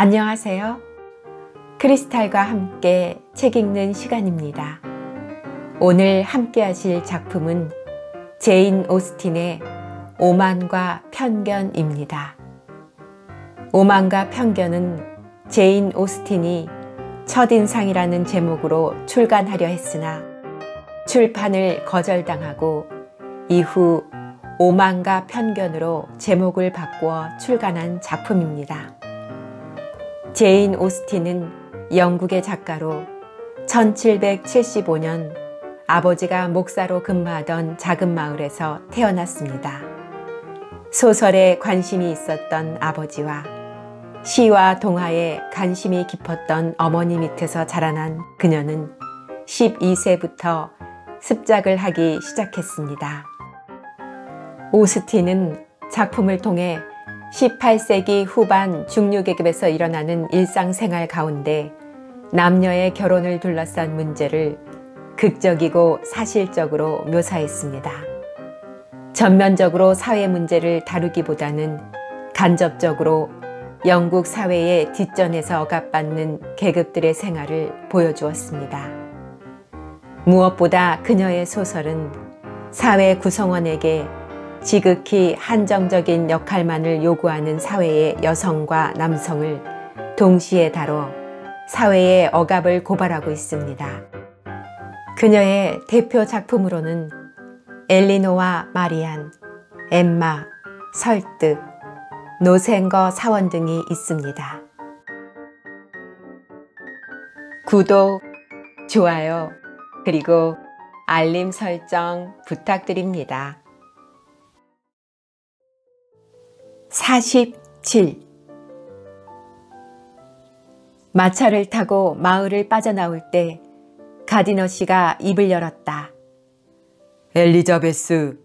안녕하세요. 크리스탈과 함께 책 읽는 시간입니다. 오늘 함께 하실 작품은 제인 오스틴의 오만과 편견입니다. 오만과 편견은 제인 오스틴이 첫인상이라는 제목으로 출간하려 했으나 출판을 거절당하고 이후 오만과 편견으로 제목을 바꾸어 출간한 작품입니다. 제인 오스틴은 영국의 작가로 1775년 아버지가 목사로 근무하던 작은 마을에서 태어났습니다. 소설에 관심이 있었던 아버지와 시와 동화에 관심이 깊었던 어머니 밑에서 자라난 그녀는 12세부터 습작을 하기 시작했습니다. 오스틴은 작품을 통해 18세기 후반 중류계급에서 일어나는 일상생활 가운데 남녀의 결혼을 둘러싼 문제를 극적이고 사실적으로 묘사했습니다. 전면적으로 사회 문제를 다루기보다는 간접적으로 영국 사회의 뒷전에서 억압받는 계급들의 생활을 보여주었습니다. 무엇보다 그녀의 소설은 사회 구성원에게 지극히 한정적인 역할만을 요구하는 사회의 여성과 남성을 동시에 다뤄 사회의 억압을 고발하고 있습니다. 그녀의 대표 작품으로는 엘리노와 마리안, 엠마, 설득, 노생거 사원 등이 있습니다. 구독, 좋아요, 그리고 알림 설정 부탁드립니다. 47. 마차를 타고 마을을 빠져나올 때 가디너 씨가 입을 열었다. 엘리자베스,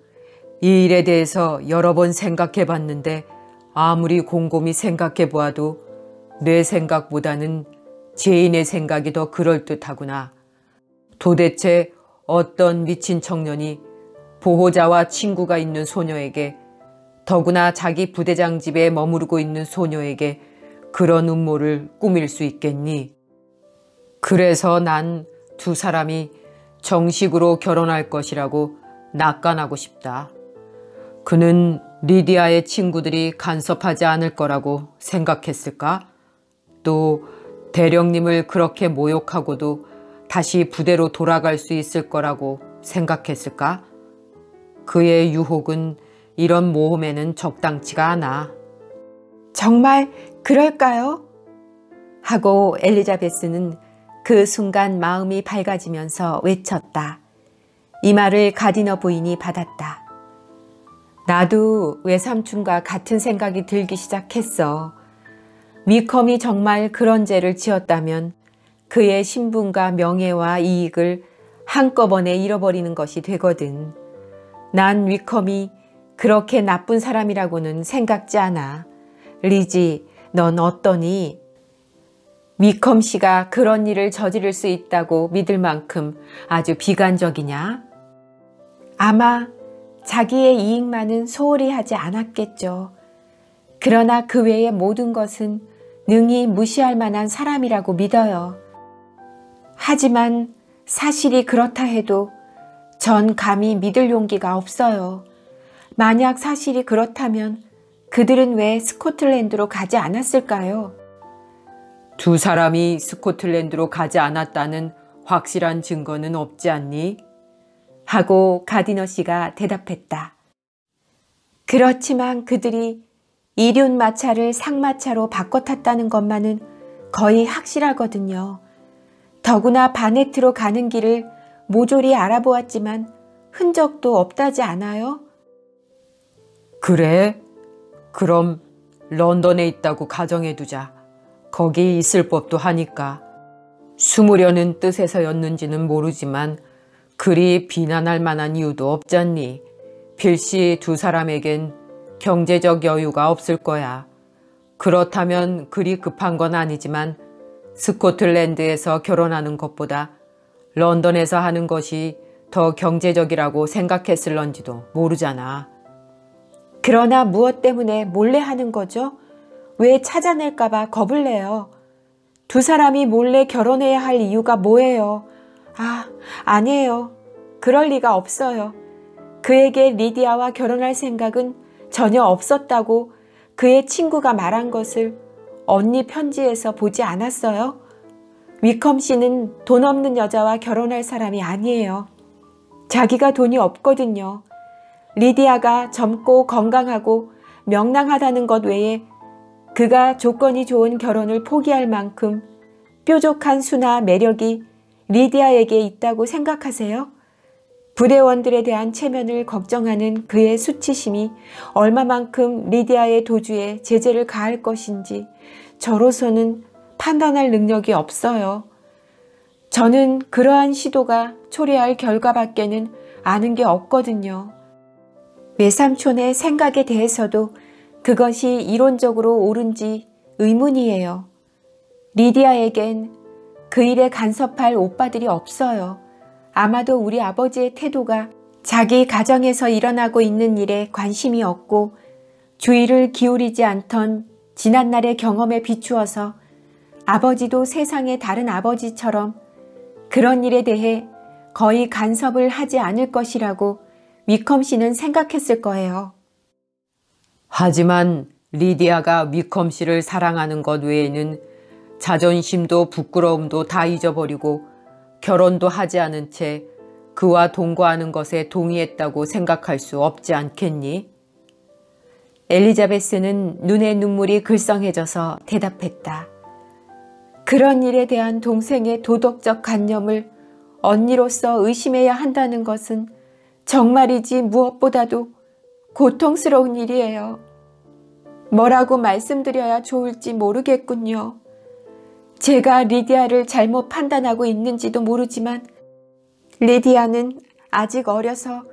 이 일에 대해서 여러 번 생각해 봤는데 아무리 곰곰이 생각해 보아도 내 생각보다는 제인의 생각이 더 그럴듯하구나. 도대체 어떤 미친 청년이 보호자와 친구가 있는 소녀에게, 더구나 자기 부대장 집에 머무르고 있는 소녀에게 그런 음모를 꾸밀 수 있겠니? 그래서 난 두 사람이 정식으로 결혼할 것이라고 낙관하고 싶다. 그는 리디아의 친구들이 간섭하지 않을 거라고 생각했을까? 또 대령님을 그렇게 모욕하고도 다시 부대로 돌아갈 수 있을 거라고 생각했을까? 그의 유혹은 이런 모험에는 적당치가 않아. 정말 그럴까요? 하고 엘리자베스는 그 순간 마음이 밝아지면서 외쳤다. 이 말을 가디너 부인이 받았다. 나도 외삼촌과 같은 생각이 들기 시작했어. 위컴이 정말 그런 죄를 지었다면 그의 신분과 명예와 이익을 한꺼번에 잃어버리는 것이 되거든. 난 위컴이 그렇게 나쁜 사람이라고는 생각지 않아. 리지, 넌 어떠니? 위컴 씨가 그런 일을 저지를 수 있다고 믿을 만큼 아주 비관적이냐? 아마 자기의 이익만은 소홀히 하지 않았겠죠. 그러나 그 외의 모든 것은 능히 무시할 만한 사람이라고 믿어요. 하지만 사실이 그렇다 해도 전 감히 믿을 용기가 없어요. 만약 사실이 그렇다면 그들은 왜 스코틀랜드로 가지 않았을까요? 두 사람이 스코틀랜드로 가지 않았다는 확실한 증거는 없지 않니? 하고 가디너 씨가 대답했다. 그렇지만 그들이 이륜 마차를 상마차로 바꿔 탔다는 것만은 거의 확실하거든요. 더구나 바네트로 가는 길을 모조리 알아보았지만 흔적도 없다지 않아요? 그래? 그럼 런던에 있다고 가정해두자. 거기 있을 법도 하니까. 숨으려는 뜻에서였는지는 모르지만 그리 비난할 만한 이유도 없잖니. 필시 두 사람에겐 경제적 여유가 없을 거야. 그렇다면 그리 급한 건 아니지만 스코틀랜드에서 결혼하는 것보다 런던에서 하는 것이 더 경제적이라고 생각했을런지도 모르잖아. 그러나 무엇 때문에 몰래 하는 거죠? 왜 찾아낼까봐 겁을 내요. 두 사람이 몰래 결혼해야 할 이유가 뭐예요? 아니에요. 그럴 리가 없어요. 그에게 리디아와 결혼할 생각은 전혀 없었다고 그의 친구가 말한 것을 언니 편지에서 보지 않았어요? 위컴 씨는 돈 없는 여자와 결혼할 사람이 아니에요. 자기가 돈이 없거든요. 리디아가 젊고 건강하고 명랑하다는 것 외에 그가 조건이 좋은 결혼을 포기할 만큼 뾰족한 수나 매력이 리디아에게 있다고 생각하세요? 부대원들에 대한 체면을 걱정하는 그의 수치심이 얼마만큼 리디아의 도주에 제재를 가할 것인지 저로서는 판단할 능력이 없어요. 저는 그러한 시도가 초래할 결과밖에는 아는 게 없거든요. 외삼촌의 생각에 대해서도 그것이 이론적으로 옳은지 의문이에요. 리디아에겐 그 일에 간섭할 오빠들이 없어요. 아마도 우리 아버지의 태도가 자기 가정에서 일어나고 있는 일에 관심이 없고 주의를 기울이지 않던 지난날의 경험에 비추어서 아버지도 세상의 다른 아버지처럼 그런 일에 대해 거의 간섭을 하지 않을 것이라고 위컴 씨는 생각했을 거예요. 하지만 리디아가 위컴 씨를 사랑하는 것 외에는 자존심도 부끄러움도 다 잊어버리고 결혼도 하지 않은 채 그와 동거하는 것에 동의했다고 생각할 수 없지 않겠니? 엘리자베스는 눈에 눈물이 글썽해져서 대답했다. 그런 일에 대한 동생의 도덕적 관념을 언니로서 의심해야 한다는 것은 정말이지 무엇보다도 고통스러운 일이에요. 뭐라고 말씀드려야 좋을지 모르겠군요. 제가 리디아를 잘못 판단하고 있는지도 모르지만 리디아는 아직 어려서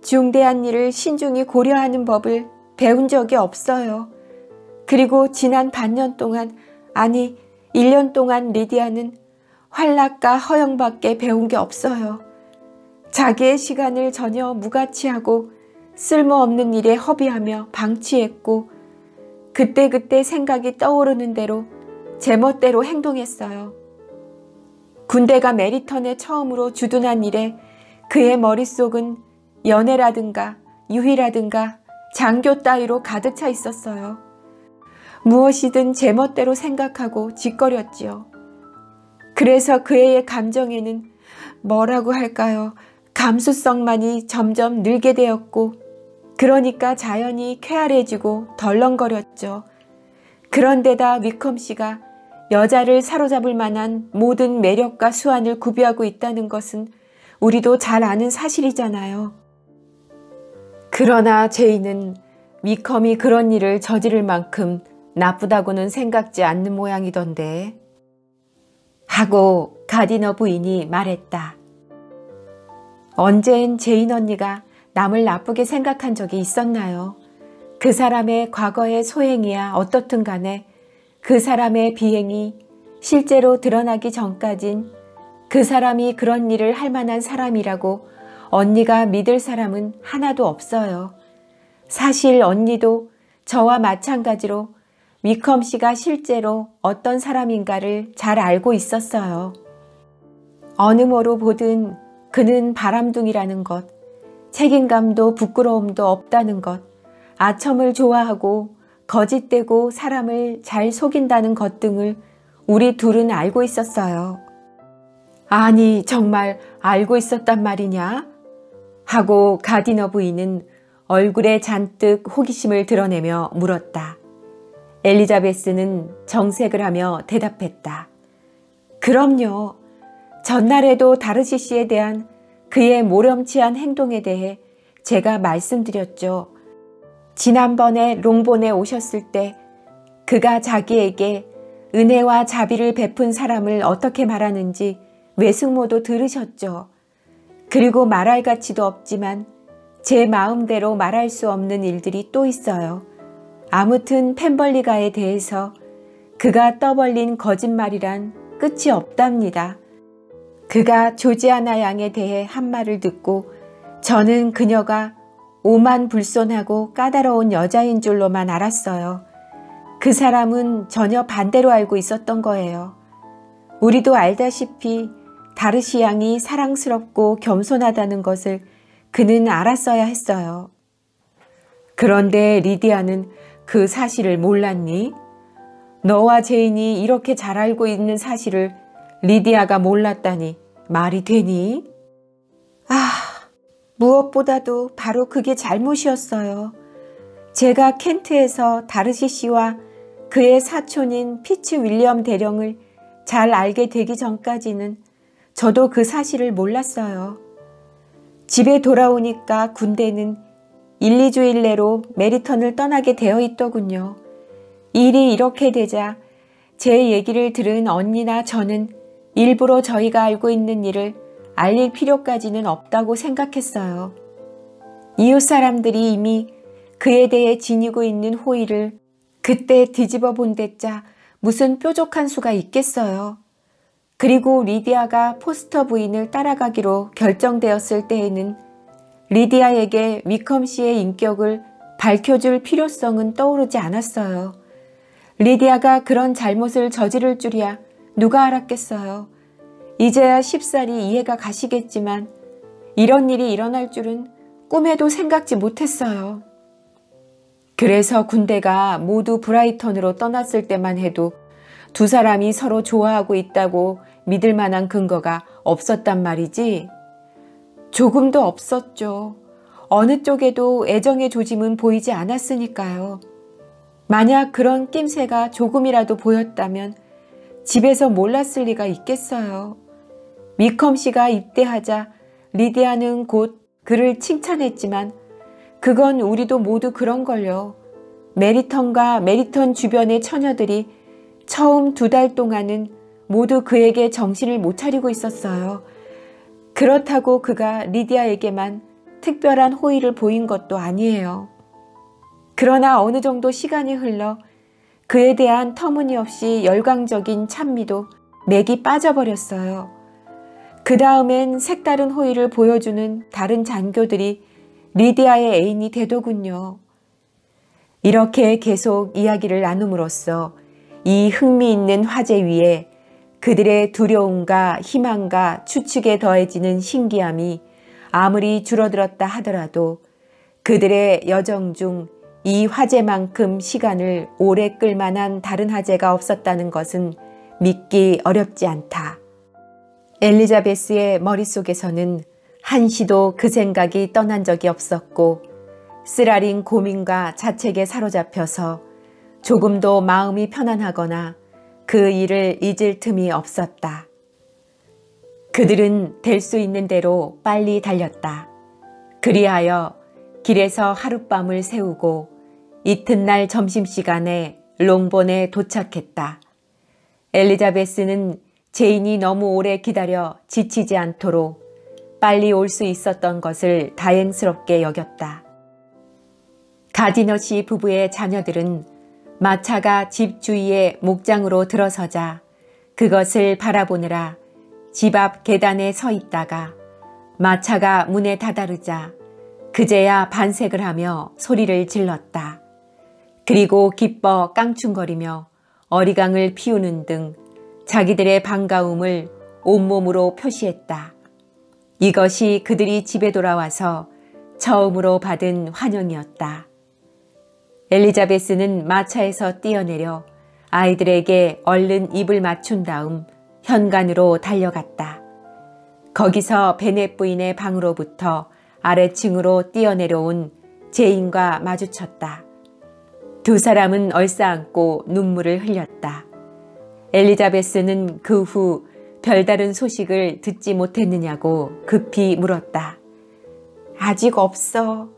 중대한 일을 신중히 고려하는 법을 배운 적이 없어요. 그리고 지난 반년 동안, 아니 1년 동안 리디아는 활락과 허영밖에 배운 게 없어요. 자기의 시간을 전혀 무가치하고 쓸모없는 일에 허비하며 방치했고 그때그때 생각이 떠오르는 대로 제멋대로 행동했어요. 군대가 메리턴에 처음으로 주둔한 이래 그의 머릿속은 연애라든가 유희라든가 장교 따위로 가득 차 있었어요. 무엇이든 제멋대로 생각하고 짓거렸지요. 그래서 그 애의 감정에는 뭐라고 할까요? 감수성만이 점점 늘게 되었고 그러니까 자연히 쾌활해지고 덜렁거렸죠. 그런데다 위컴 씨가 여자를 사로잡을 만한 모든 매력과 수완을 구비하고 있다는 것은 우리도 잘 아는 사실이잖아요. 그러나 제이는 위컴이 그런 일을 저지를 만큼 나쁘다고는 생각지 않는 모양이던데 하고 가디너 부인이 말했다. 언젠 제인 언니가 남을 나쁘게 생각한 적이 있었나요? 그 사람의 과거의 소행이야 어떻든 간에 그 사람의 비행이 실제로 드러나기 전까진 그 사람이 그런 일을 할 만한 사람이라고 언니가 믿을 사람은 하나도 없어요. 사실 언니도 저와 마찬가지로 위컴 씨가 실제로 어떤 사람인가를 잘 알고 있었어요. 어느 모로 보든 그는 바람둥이라는 것, 책임감도 부끄러움도 없다는 것, 아첨을 좋아하고 거짓되고 사람을 잘 속인다는 것 등을 우리 둘은 알고 있었어요. 아니 정말 알고 있었단 말이냐? 하고 가디너 부인은 얼굴에 잔뜩 호기심을 드러내며 물었다. 엘리자베스는 정색을 하며 대답했다. 그럼요. 전날에도 다르시 씨에 대한 그의 모렴치한 행동에 대해 제가 말씀드렸죠. 지난번에 롱본에 오셨을 때 그가 자기에게 은혜와 자비를 베푼 사람을 어떻게 말하는지 외숙모도 들으셨죠. 그리고 말할 가치도 없지만 제 마음대로 말할 수 없는 일들이 또 있어요. 아무튼 펜벌리가에 대해서 그가 떠벌린 거짓말이란 끝이 없답니다. 그가 조지아나 양에 대해 한 말을 듣고 저는 그녀가 오만불손하고 까다로운 여자인 줄로만 알았어요. 그 사람은 전혀 반대로 알고 있었던 거예요. 우리도 알다시피 다르시 양이 사랑스럽고 겸손하다는 것을 그는 알았어야 했어요. 그런데 리디아는 그 사실을 몰랐니? 너와 제인이 이렇게 잘 알고 있는 사실을 리디아가 몰랐다니 말이 되니? 무엇보다도 바로 그게 잘못이었어요. 제가 켄트에서 다르시 씨와 그의 사촌인 피츠 윌리엄 대령을 잘 알게 되기 전까지는 저도 그 사실을 몰랐어요. 집에 돌아오니까 군대는 1, 2주일 내로 메리턴을 떠나게 되어 있더군요. 일이 이렇게 되자 제 얘기를 들은 언니나 저는 일부러 저희가 알고 있는 일을 알릴 필요까지는 없다고 생각했어요. 이웃 사람들이 이미 그에 대해 지니고 있는 호의를 그때 뒤집어 본 데짜 무슨 뾰족한 수가 있겠어요. 그리고 리디아가 포스터 부인을 따라가기로 결정되었을 때에는 리디아에게 위컴 씨의 인격을 밝혀줄 필요성은 떠오르지 않았어요. 리디아가 그런 잘못을 저지를 줄이야 누가 알았겠어요. 이제야 쉽사리 이해가 가시겠지만 이런 일이 일어날 줄은 꿈에도 생각지 못했어요. 그래서 군대가 모두 브라이턴으로 떠났을 때만 해도 두 사람이 서로 좋아하고 있다고 믿을 만한 근거가 없었단 말이지. 조금도 없었죠. 어느 쪽에도 애정의 조짐은 보이지 않았으니까요. 만약 그런 낌새가 조금이라도 보였다면 집에서 몰랐을 리가 있겠어요. 위컴 씨가 입대하자 리디아는 곧 그를 칭찬했지만 그건 우리도 모두 그런걸요. 메리턴과 메리턴 주변의 처녀들이 처음 2달 동안은 모두 그에게 정신을 못 차리고 있었어요. 그렇다고 그가 리디아에게만 특별한 호의를 보인 것도 아니에요. 그러나 어느 정도 시간이 흘러 그에 대한 터무니없이 열광적인 찬미도 맥이 빠져버렸어요. 그 다음엔 색다른 호의를 보여주는 다른 잔교들이 리디아의 애인이 되더군요. 이렇게 계속 이야기를 나눔으로써 이 흥미있는 화제 위에 그들의 두려움과 희망과 추측에 더해지는 신기함이 아무리 줄어들었다 하더라도 그들의 여정 중 이 화제만큼 시간을 오래 끌 만한 다른 화제가 없었다는 것은 믿기 어렵지 않다. 엘리자베스의 머릿속에서는 한시도 그 생각이 떠난 적이 없었고 쓰라린 고민과 자책에 사로잡혀서 조금도 마음이 편안하거나 그 일을 잊을 틈이 없었다. 그들은 될 수 있는 대로 빨리 달렸다. 그리하여 길에서 하룻밤을 새우고 이튿날 점심시간에 롱본에 도착했다. 엘리자베스는 제인이 너무 오래 기다려 지치지 않도록 빨리 올 수 있었던 것을 다행스럽게 여겼다. 가디너시 부부의 자녀들은 마차가 집 주위에 목장으로 들어서자 그것을 바라보느라 집 앞 계단에 서 있다가 마차가 문에 다다르자 그제야 반색을 하며 소리를 질렀다. 그리고 기뻐 깡충거리며 어리광을 피우는 등 자기들의 반가움을 온몸으로 표시했다. 이것이 그들이 집에 돌아와서 처음으로 받은 환영이었다. 엘리자베스는 마차에서 뛰어내려 아이들에게 얼른 입을 맞춘 다음 현관으로 달려갔다. 거기서 베넷 부인의 방으로부터 아래층으로 뛰어내려온 제인과 마주쳤다. 두 사람은 얼싸안고 눈물을 흘렸다. 엘리자베스는 그 후 별다른 소식을 듣지 못했느냐고 급히 물었다. 아직 없어.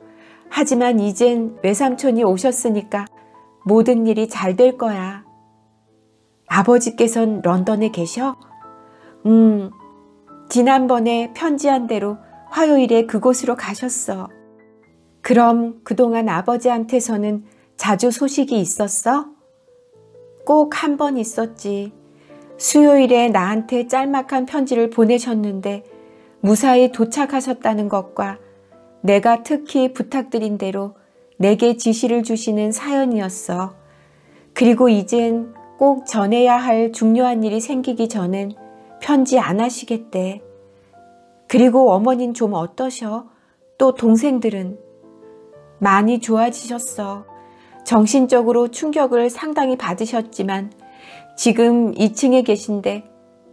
하지만 이젠 외삼촌이 오셨으니까 모든 일이 잘 될 거야. 아버지께선 런던에 계셔? 지난번에 편지한 대로 화요일에 그곳으로 가셨어. 그럼 그동안 아버지한테서는 자주 소식이 있었어? 꼭 한 번 있었지. 수요일에 나한테 짤막한 편지를 보내셨는데 무사히 도착하셨다는 것과 내가 특히 부탁드린 대로 내게 지시를 주시는 사연이었어. 그리고 이젠 꼭 전해야 할 중요한 일이 생기기 전엔 편지 안 하시겠대. 그리고 어머닌 좀 어떠셔? 또 동생들은? 많이 좋아지셨어. 정신적으로 충격을 상당히 받으셨지만 지금 2층에 계신데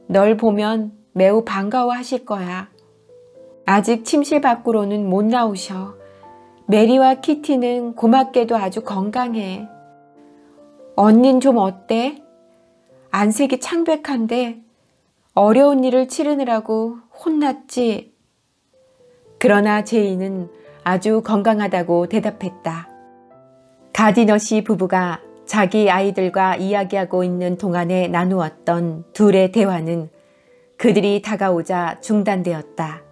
널 보면 매우 반가워하실 거야. 아직 침실 밖으로는 못 나오셔. 메리와 키티는 고맙게도 아주 건강해. 언닌 좀 어때? 안색이 창백한데 어려운 일을 치르느라고 혼났지. 그러나 제이는 아주 건강하다고 대답했다. 가디너 씨 부부가 자기 아이들과 이야기하고 있는 동안에 나누었던 둘의 대화는 그들이 다가오자 중단되었다.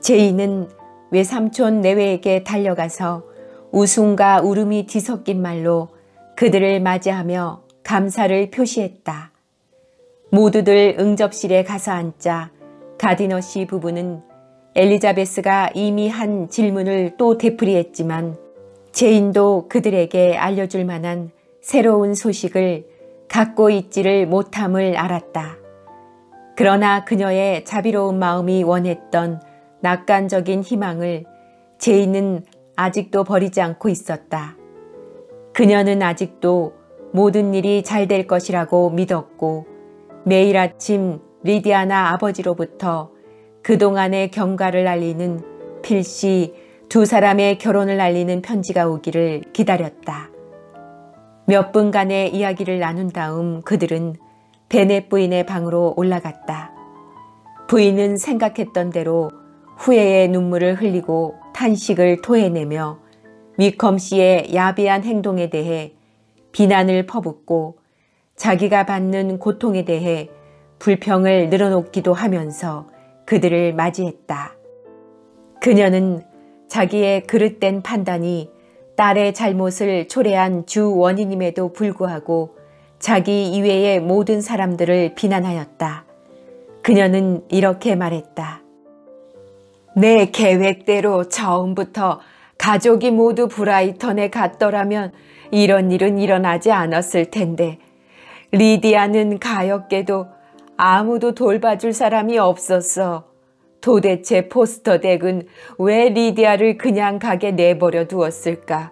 제이는 외삼촌 내외에게 달려가서 웃음과 울음이 뒤섞인 말로 그들을 맞이하며 감사를 표시했다. 모두들 응접실에 가서 앉자 가디너 씨 부부는 엘리자베스가 이미 한 질문을 또 되풀이했지만 제인도 그들에게 알려줄 만한 새로운 소식을 갖고 있지를 못함을 알았다. 그러나 그녀의 자비로운 마음이 원했던 낙관적인 희망을 제인은 아직도 버리지 않고 있었다. 그녀는 아직도 모든 일이 잘 될 것이라고 믿었고 매일 아침 리디아나 아버지로부터 그동안의 경과를 알리는 필시 두 사람의 결혼을 알리는 편지가 오기를 기다렸다. 몇 분간의 이야기를 나눈 다음 그들은 베넷 부인의 방으로 올라갔다. 부인은 생각했던 대로 후회의 눈물을 흘리고 탄식을 토해내며 위컴 씨의 야비한 행동에 대해 비난을 퍼붓고 자기가 받는 고통에 대해 불평을 늘어놓기도 하면서 그들을 맞이했다. 그녀는 자기의 그릇된 판단이 딸의 잘못을 초래한 주 원인임에도 불구하고 자기 이외의 모든 사람들을 비난하였다. 그녀는 이렇게 말했다. 내 계획대로 처음부터 가족이 모두 브라이턴에 갔더라면 이런 일은 일어나지 않았을 텐데 리디아는 가엾게도 아무도 돌봐줄 사람이 없었어. 도대체 포스터 댁은 왜 리디아를 그냥 가게 내버려 두었을까?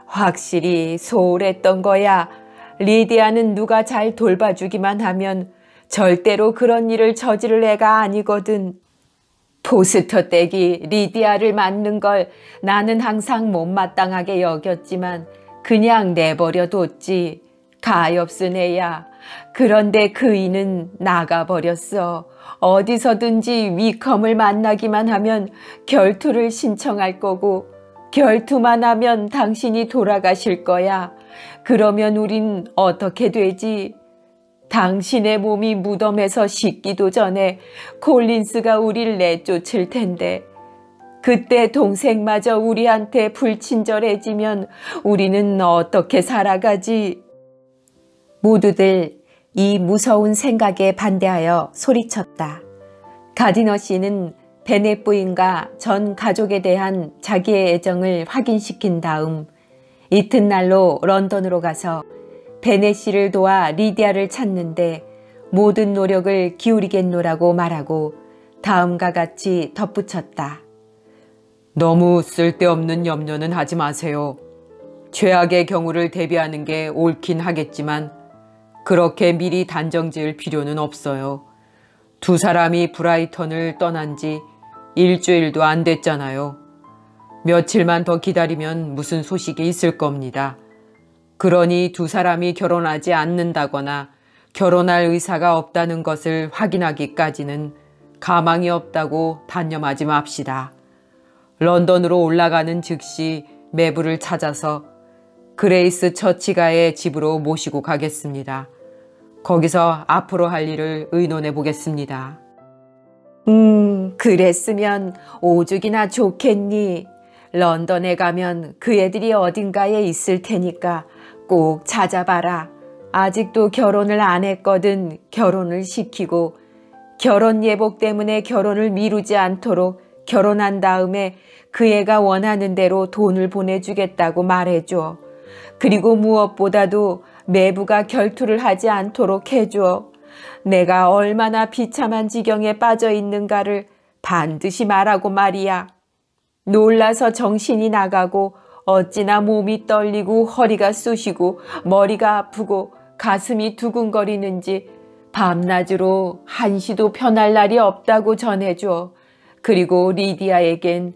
확실히 소홀했던 거야. 리디아는 누가 잘 돌봐주기만 하면 절대로 그런 일을 저지를 애가 아니거든. 포스터 댁이 리디아를 맞는 걸 나는 항상 못마땅하게 여겼지만 그냥 내버려 뒀지. 가엾은 애야. 그런데 그 이는 나가버렸어. 어디서든지 위컴을 만나기만 하면 결투를 신청할 거고 결투만 하면 당신이 돌아가실 거야. 그러면 우린 어떻게 되지? 당신의 몸이 무덤에서 식기도 전에 콜린스가 우릴 내쫓을 텐데 그때 동생마저 우리한테 불친절해지면 우리는 어떻게 살아가지? 모두들 이 무서운 생각에 반대하여 소리쳤다. 가디너 씨는 베넷 부인과 전 가족에 대한 자기의 애정을 확인시킨 다음 이튿날로 런던으로 가서 베넷 씨를 도와 리디아를 찾는데 모든 노력을 기울이겠노라고 말하고 다음과 같이 덧붙였다. 너무 쓸데없는 염려는 하지 마세요. 최악의 경우를 대비하는 게 옳긴 하겠지만 그렇게 미리 단정 지을 필요는 없어요. 두 사람이 브라이턴을 떠난 지 일주일도 안 됐잖아요. 며칠만 더 기다리면 무슨 소식이 있을 겁니다. 그러니 두 사람이 결혼하지 않는다거나 결혼할 의사가 없다는 것을 확인하기까지는 가망이 없다고 단념하지 맙시다. 런던으로 올라가는 즉시 매부를 찾아서 그레이스 처치가의 집으로 모시고 가겠습니다. 거기서 앞으로 할 일을 의논해 보겠습니다. 그랬으면 오죽이나 좋겠니. 런던에 가면 그 애들이 어딘가에 있을 테니까 꼭 찾아봐라. 아직도 결혼을 안 했거든. 결혼을 시키고 결혼 예복 때문에 결혼을 미루지 않도록 결혼한 다음에 그 애가 원하는 대로 돈을 보내주겠다고 말해줘. 그리고 무엇보다도 매부가 결투를 하지 않도록 해주어 내가 얼마나 비참한 지경에 빠져 있는가를 반드시 말하고 말이야. 놀라서 정신이 나가고 어찌나 몸이 떨리고 허리가 쑤시고 머리가 아프고 가슴이 두근거리는지 밤낮으로 한시도 편할 날이 없다고 전해줘. 그리고 리디아에겐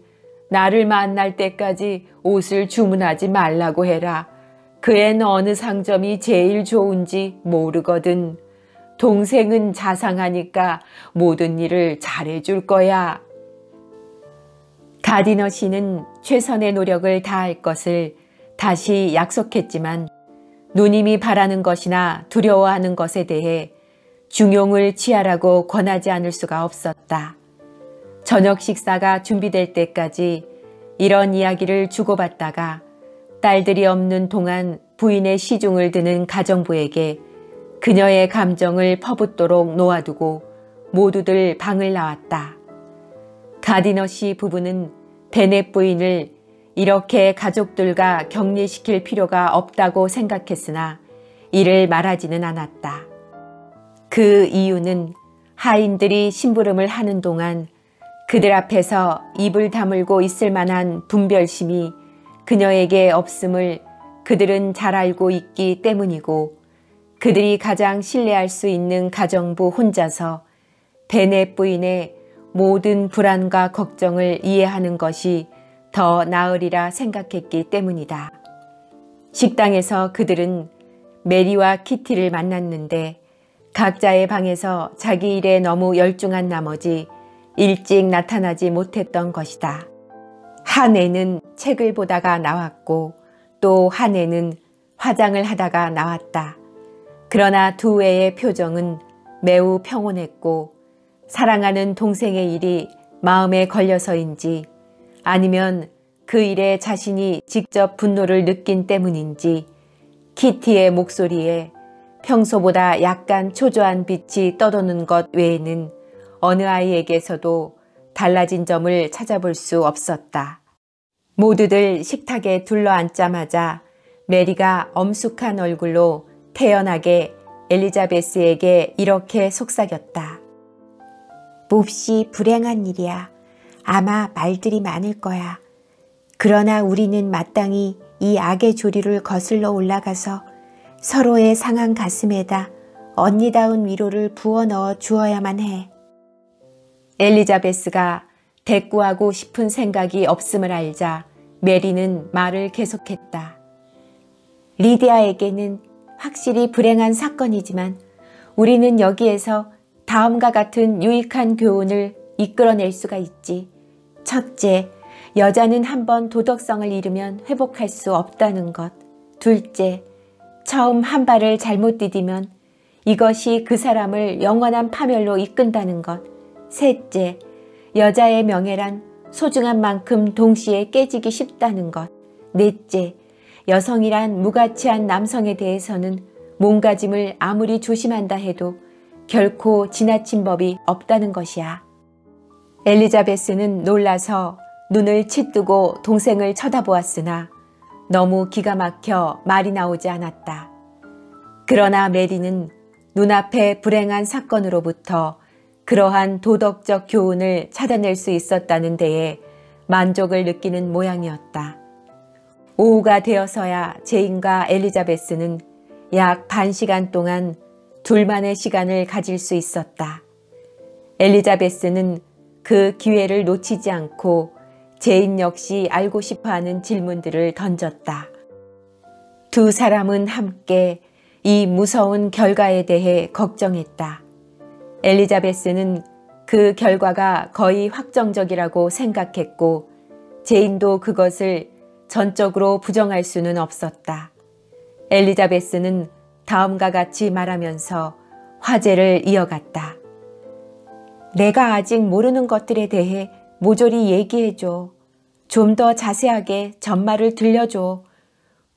나를 만날 때까지 옷을 주문하지 말라고 해라. 그 앤 어느 상점이 제일 좋은지 모르거든. 동생은 자상하니까 모든 일을 잘해줄 거야. 가디너 씨는 최선의 노력을 다할 것을 다시 약속했지만 누님이 바라는 것이나 두려워하는 것에 대해 중용을 취하라고 권하지 않을 수가 없었다. 저녁 식사가 준비될 때까지 이런 이야기를 주고받다가 딸들이 없는 동안 부인의 시중을 드는 가정부에게 그녀의 감정을 퍼붓도록 놓아두고 모두들 방을 나왔다. 가디너 씨 부부는 베넷 부인을 이렇게 가족들과 격리시킬 필요가 없다고 생각했으나 이를 말하지는 않았다. 그 이유는 하인들이 심부름을 하는 동안 그들 앞에서 입을 다물고 있을 만한 분별심이 그녀에게 없음을 그들은 잘 알고 있기 때문이고 그들이 가장 신뢰할 수 있는 가정부 혼자서 베넷 부인의 모든 불안과 걱정을 이해하는 것이 더 나으리라 생각했기 때문이다. 식당에서 그들은 메리와 키티를 만났는데 각자의 방에서 자기 일에 너무 열중한 나머지 일찍 나타나지 못했던 것이다. 한 애는 책을 보다가 나왔고 또 한 애는 화장을 하다가 나왔다. 그러나 두 애의 표정은 매우 평온했고 사랑하는 동생의 일이 마음에 걸려서인지 아니면 그 일에 자신이 직접 분노를 느낀 때문인지 키티의 목소리에 평소보다 약간 초조한 빛이 떠도는 것 외에는 어느 아이에게서도 달라진 점을 찾아볼 수 없었다. 모두들 식탁에 둘러앉자마자 메리가 엄숙한 얼굴로 태연하게 엘리자베스에게 이렇게 속삭였다. 몹시 불행한 일이야. 아마 말들이 많을 거야. 그러나 우리는 마땅히 이 악의 조류를 거슬러 올라가서 서로의 상한 가슴에다 언니다운 위로를 부어넣어 주어야만 해. 엘리자베스가 대꾸하고 싶은 생각이 없음을 알자 메리는 말을 계속했다. 리디아에게는 확실히 불행한 사건이지만 우리는 여기에서 다음과 같은 유익한 교훈을 이끌어낼 수가 있지. 첫째, 여자는 한번 도덕성을 잃으면 회복할 수 없다는 것. 둘째, 처음 한 발을 잘못 디디면 이것이 그 사람을 영원한 파멸로 이끈다는 것. 셋째, 여자의 명예란 소중한 만큼 동시에 깨지기 쉽다는 것. 넷째, 여성이란 무가치한 남성에 대해서는 몸가짐을 아무리 조심한다 해도 결코 지나친 법이 없다는 것이야. 엘리자베스는 놀라서 눈을 치뜨고 동생을 쳐다보았으나 너무 기가 막혀 말이 나오지 않았다. 그러나 메리는 눈앞의 불행한 사건으로부터 그러한 도덕적 교훈을 찾아낼 수 있었다는 데에 만족을 느끼는 모양이었다. 오후가 되어서야 제인과 엘리자베스는 약 반 시간 동안 둘만의 시간을 가질 수 있었다. 엘리자베스는 그 기회를 놓치지 않고 제인 역시 알고 싶어하는 질문들을 던졌다. 두 사람은 함께 이 무서운 결과에 대해 걱정했다. 엘리자베스는 그 결과가 거의 확정적이라고 생각했고 제인도 그것을 전적으로 부정할 수는 없었다. 엘리자베스는 다음과 같이 말하면서 화제를 이어갔다. 내가 아직 모르는 것들에 대해 모조리 얘기해줘. 좀 더 자세하게 전말을 들려줘.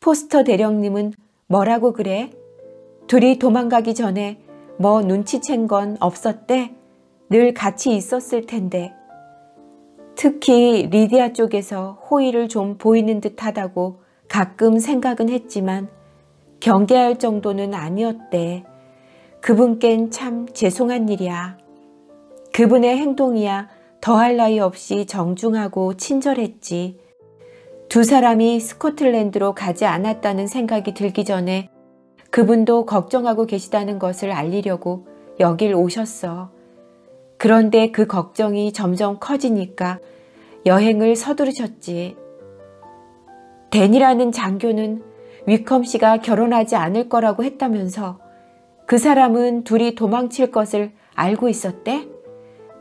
포스터 대령님은 뭐라고 그래? 둘이 도망가기 전에 뭐 눈치챈 건 없었대? 늘 같이 있었을 텐데. 특히 리디아 쪽에서 호의를 좀 보이는 듯 하다고 가끔 생각은 했지만 경계할 정도는 아니었대. 그분껜 참 죄송한 일이야. 그분의 행동이야 더할 나위 없이 정중하고 친절했지. 두 사람이 스코틀랜드로 가지 않았다는 생각이 들기 전에 그분도 걱정하고 계시다는 것을 알리려고 여길 오셨어. 그런데 그 걱정이 점점 커지니까 여행을 서두르셨지. 댄이라는 장교는 위컴 씨가 결혼하지 않을 거라고 했다면서 그 사람은 둘이 도망칠 것을 알고 있었대?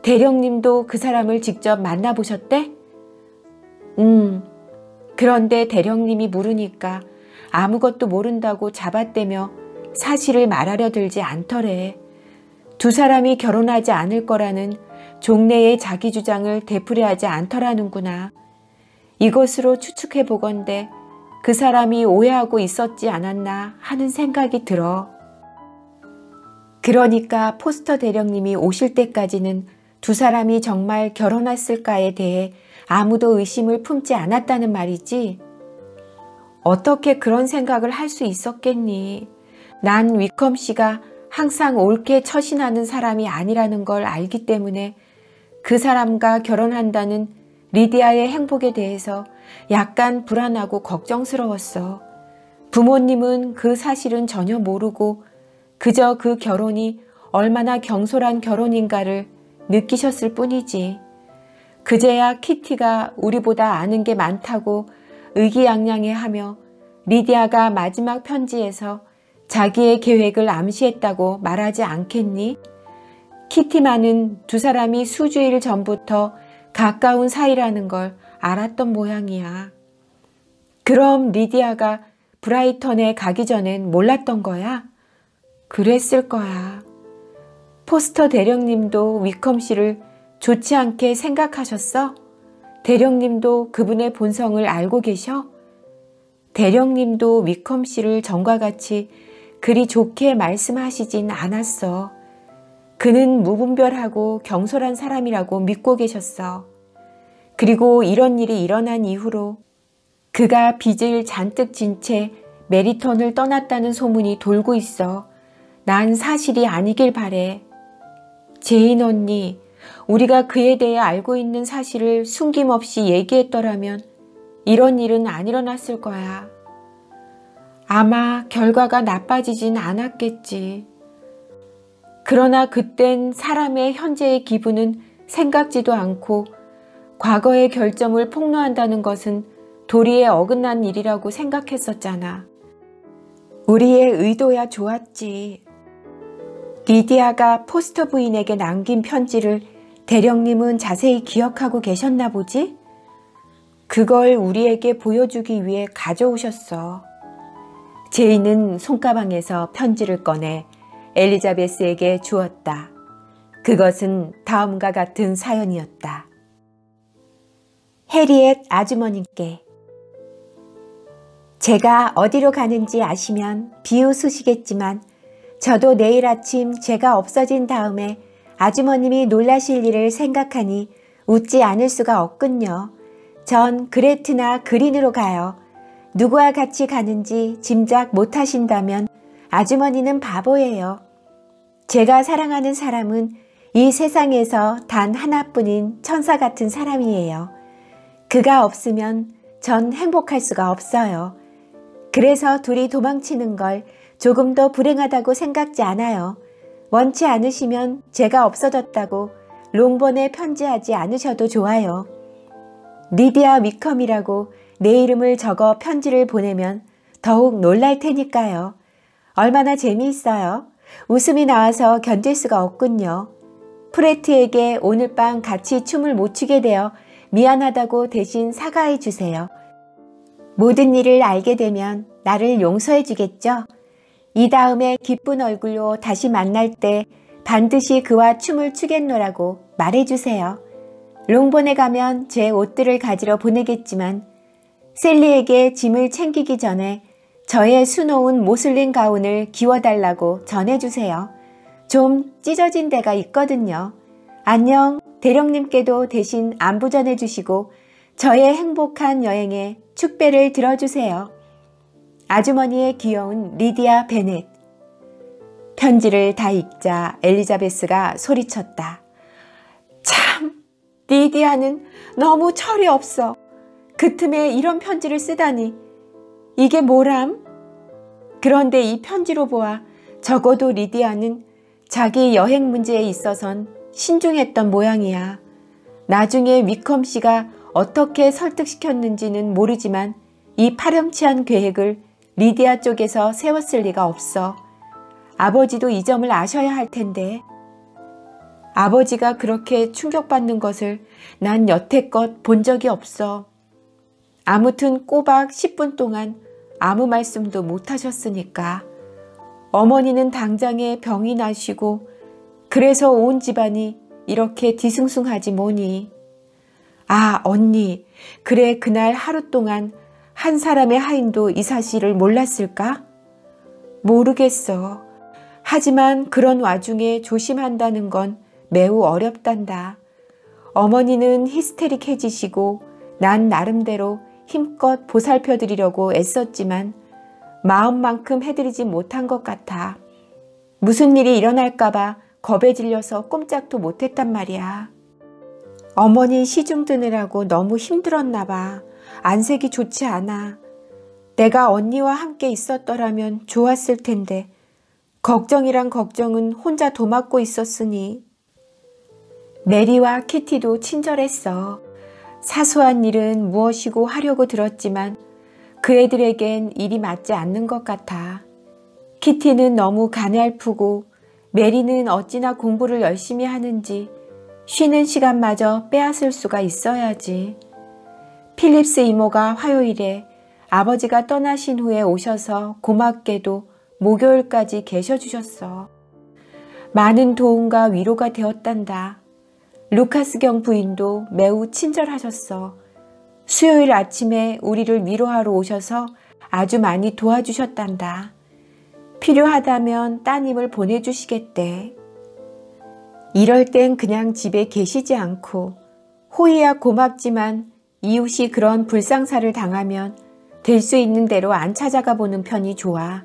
대령님도 그 사람을 직접 만나보셨대? 그런데 대령님이 물으니까 아무것도 모른다고 잡아떼며 사실을 말하려 들지 않더래. 두 사람이 결혼하지 않을 거라는 종래의 자기 주장을 되풀이하지 않더라는구나. 이것으로 추측해 보건대 그 사람이 오해하고 있었지 않았나 하는 생각이 들어. 그러니까 포스터 대령님이 오실 때까지는 두 사람이 정말 결혼했을까에 대해 아무도 의심을 품지 않았다는 말이지. 어떻게 그런 생각을 할 수 있었겠니? 난 위컴 씨가 항상 옳게 처신하는 사람이 아니라는 걸 알기 때문에 그 사람과 결혼한다는 리디아의 행복에 대해서 약간 불안하고 걱정스러웠어. 부모님은 그 사실은 전혀 모르고 그저 그 결혼이 얼마나 경솔한 결혼인가를 느끼셨을 뿐이지. 그제야 키티가 우리보다 아는 게 많다고 의기양양해하며 리디아가 마지막 편지에서 자기의 계획을 암시했다고 말하지 않겠니? 키티만은 두 사람이 수주일 전부터 가까운 사이라는 걸 알았던 모양이야. 그럼 리디아가 브라이턴에 가기 전엔 몰랐던 거야? 그랬을 거야. 포스터 대령님도 위컴 씨를 좋지 않게 생각하셨어? 대령님도 그분의 본성을 알고 계셔? 대령님도 위컴 씨를 전과 같이 그리 좋게 말씀하시진 않았어. 그는 무분별하고 경솔한 사람이라고 믿고 계셨어. 그리고 이런 일이 일어난 이후로 그가 빚을 잔뜩 진 채 메리턴을 떠났다는 소문이 돌고 있어. 난 사실이 아니길 바래. 제인 언니, 우리가 그에 대해 알고 있는 사실을 숨김없이 얘기했더라면 이런 일은 안 일어났을 거야. 아마 결과가 나빠지진 않았겠지. 그러나 그땐 사람의 현재의 기분은 생각지도 않고 과거의 결점을 폭로한다는 것은 도리에 어긋난 일이라고 생각했었잖아. 우리의 의도야 좋았지. 리디아가 포스터 부인에게 남긴 편지를 대령님은 자세히 기억하고 계셨나 보지? 그걸 우리에게 보여주기 위해 가져오셨어. 제이는 손가방에서 편지를 꺼내 엘리자베스에게 주었다. 그것은 다음과 같은 사연이었다. 해리엣 아주머님께. 제가 어디로 가는지 아시면 비웃으시겠지만 저도 내일 아침 제가 없어진 다음에 아주머님이 놀라실 일을 생각하니 웃지 않을 수가 없군요. 전 그레트나 그린으로 가요. 누구와 같이 가는지 짐작 못하신다면 아주머니는 바보예요. 제가 사랑하는 사람은 이 세상에서 단 하나뿐인 천사 같은 사람이에요. 그가 없으면 전 행복할 수가 없어요. 그래서 둘이 도망치는 걸 조금도 불행하다고 생각지 않아요. 원치 않으시면 제가 없어졌다고 롱본에 편지하지 않으셔도 좋아요. 리디아 위컴이라고 내 이름을 적어 편지를 보내면 더욱 놀랄 테니까요. 얼마나 재미있어요. 웃음이 나와서 견딜 수가 없군요. 프레트에게 오늘 밤 같이 춤을 못 추게 되어 미안하다고 대신 사과해 주세요. 모든 일을 알게 되면 나를 용서해 주겠죠? 이 다음에 기쁜 얼굴로 다시 만날 때 반드시 그와 춤을 추겠노라고 말해주세요. 롱본에 가면 제 옷들을 가지러 보내겠지만 셀리에게 짐을 챙기기 전에 저의 수놓은 모슬린 가운을 기워달라고 전해주세요. 좀 찢어진 데가 있거든요. 안녕. 대령님께도 대신 안부 전해주시고 저의 행복한 여행에 축배를 들어주세요. 아주머니의 귀여운 리디아 베넷. 편지를 다 읽자 엘리자베스가 소리쳤다. 참, 리디아는 너무 철이 없어. 그 틈에 이런 편지를 쓰다니. 이게 뭐람? 그런데 이 편지로 보아 적어도 리디아는 자기 여행 문제에 있어선 신중했던 모양이야. 나중에 위컴 씨가 어떻게 설득시켰는지는 모르지만 이 파렴치한 계획을 리디아 쪽에서 세웠을 리가 없어. 아버지도 이 점을 아셔야 할 텐데. 아버지가 그렇게 충격받는 것을 난 여태껏 본 적이 없어. 아무튼 꼬박 10분 동안 아무 말씀도 못 하셨으니까. 어머니는 당장에 병이 나시고 그래서 온 집안이 이렇게 뒤숭숭하지 뭐니. 아, 언니, 그래 그날 하루 동안 한 사람의 하인도 이 사실을 몰랐을까? 모르겠어. 하지만 그런 와중에 조심한다는 건 매우 어렵단다. 어머니는 히스테릭해지시고 난 나름대로 힘껏 보살펴드리려고 애썼지만 마음만큼 해드리지 못한 것 같아. 무슨 일이 일어날까봐 겁에 질려서 꼼짝도 못했단 말이야. 어머니 시중 드느라고 너무 힘들었나 봐. 안색이 좋지 않아. 내가 언니와 함께 있었더라면 좋았을 텐데 걱정이란 걱정은 혼자 도맡고 있었으니. 메리와 키티도 친절했어. 사소한 일은 무엇이고 하려고 들었지만 그 애들에겐 일이 맞지 않는 것 같아. 키티는 너무 가냘프고 메리는 어찌나 공부를 열심히 하는지 쉬는 시간마저 빼앗을 수가 있어야지. 필립스 이모가 화요일에 아버지가 떠나신 후에 오셔서 고맙게도 목요일까지 계셔주셨어. 많은 도움과 위로가 되었단다. 루카스경 부인도 매우 친절하셨어. 수요일 아침에 우리를 위로하러 오셔서 아주 많이 도와주셨단다. 필요하다면 따님을 보내주시겠대. 이럴 땐 그냥 집에 계시지 않고 호의야 고맙지만 이웃이 그런 불상사를 당하면 될 수 있는 대로 안 찾아가 보는 편이 좋아.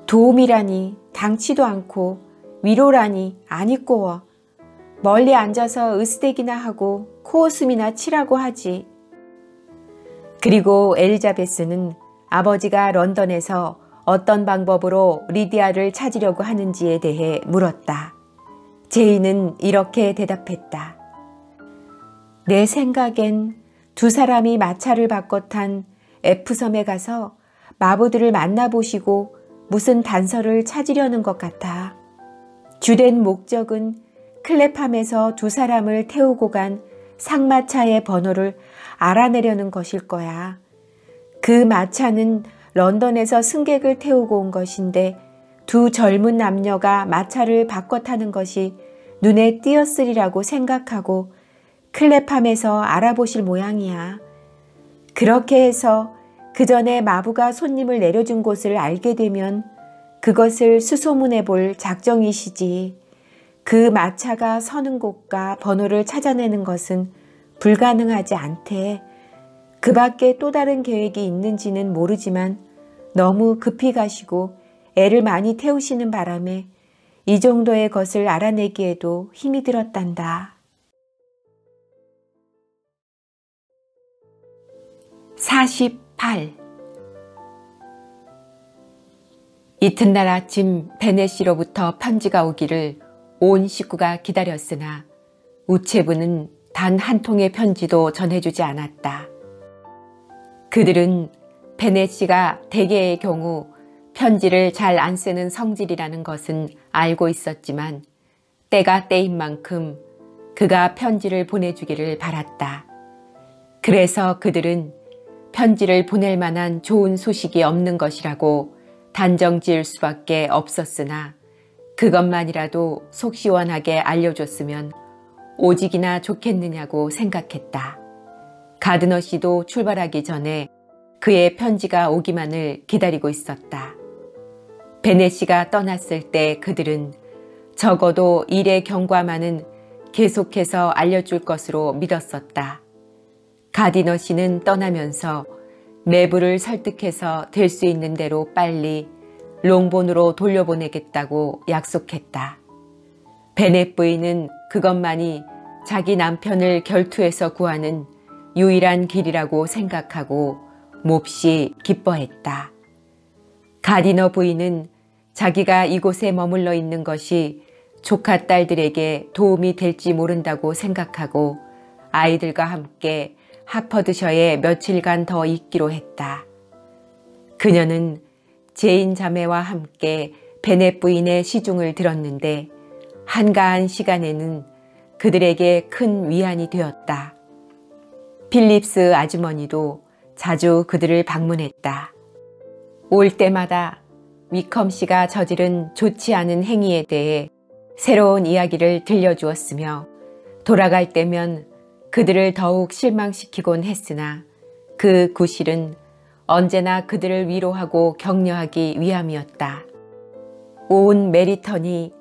도움이라니 당치도 않고 위로라니 안 이꼬워. 멀리 앉아서 으스대기나 하고 코웃음이나 치라고 하지. 그리고 엘리자베스는 아버지가 런던에서 어떤 방법으로 리디아를 찾으려고 하는지에 대해 물었다. 제이는 이렇게 대답했다. 내 생각엔 두 사람이 마차를 바꿔 탄 F섬에 가서 마부들을 만나보시고 무슨 단서를 찾으려는 것 같아. 주된 목적은 클레팜에서 두 사람을 태우고 간 상마차의 번호를 알아내려는 것일 거야. 그 마차는 런던에서 승객을 태우고 온 것인데 두 젊은 남녀가 마차를 바꿔 타는 것이 눈에 띄었으리라고 생각하고 클레팜에서 알아보실 모양이야. 그렇게 해서 그 전에 마부가 손님을 내려준 곳을 알게 되면 그것을 수소문해 볼 작정이시지. 그 마차가 서는 곳과 번호를 찾아내는 것은 불가능하지 않대. 그 밖에 또 다른 계획이 있는지는 모르지만 너무 급히 가시고 애를 많이 태우시는 바람에 이 정도의 것을 알아내기에도 힘이 들었단다. 48. 이튿날 아침 베넷 씨로부터 편지가 오기를 온 식구가 기다렸으나 우체부는 단 한 통의 편지도 전해주지 않았다. 그들은 베넷 씨가 대개의 경우 편지를 잘 안 쓰는 성질이라는 것은 알고 있었지만 때가 때인 만큼 그가 편지를 보내주기를 바랐다. 그래서 그들은 편지를 보낼 만한 좋은 소식이 없는 것이라고 단정 지을 수밖에 없었으나 그것만이라도 속 시원하게 알려줬으면 오직이나 좋겠느냐고 생각했다. 가드너 씨도 출발하기 전에 그의 편지가 오기만을 기다리고 있었다. 베넷 씨가 떠났을 때 그들은 적어도 일의 경과만은 계속해서 알려줄 것으로 믿었었다. 가디너 씨는 떠나면서 내부를 설득해서 될 수 있는 대로 빨리 롱본으로 돌려보내겠다고 약속했다. 베넷 부인은 그것만이 자기 남편을 결투해서 구하는 유일한 길이라고 생각하고 몹시 기뻐했다. 가디너 부인은 자기가 이곳에 머물러 있는 것이 조카 딸들에게 도움이 될지 모른다고 생각하고 아이들과 함께 하퍼드셔에 며칠간 더 있기로 했다. 그녀는 제인 자매와 함께 베넷 부인의 시중을 들었는데 한가한 시간에는 그들에게 큰 위안이 되었다. 필립스 아주머니도 자주 그들을 방문했다. 올 때마다 위컴 씨가 저지른 좋지 않은 행위에 대해 새로운 이야기를 들려주었으며 돌아갈 때면 그들을 더욱 실망시키곤 했으나 그 구실은 언제나 그들을 위로하고 격려하기 위함이었다. 온 메리턴이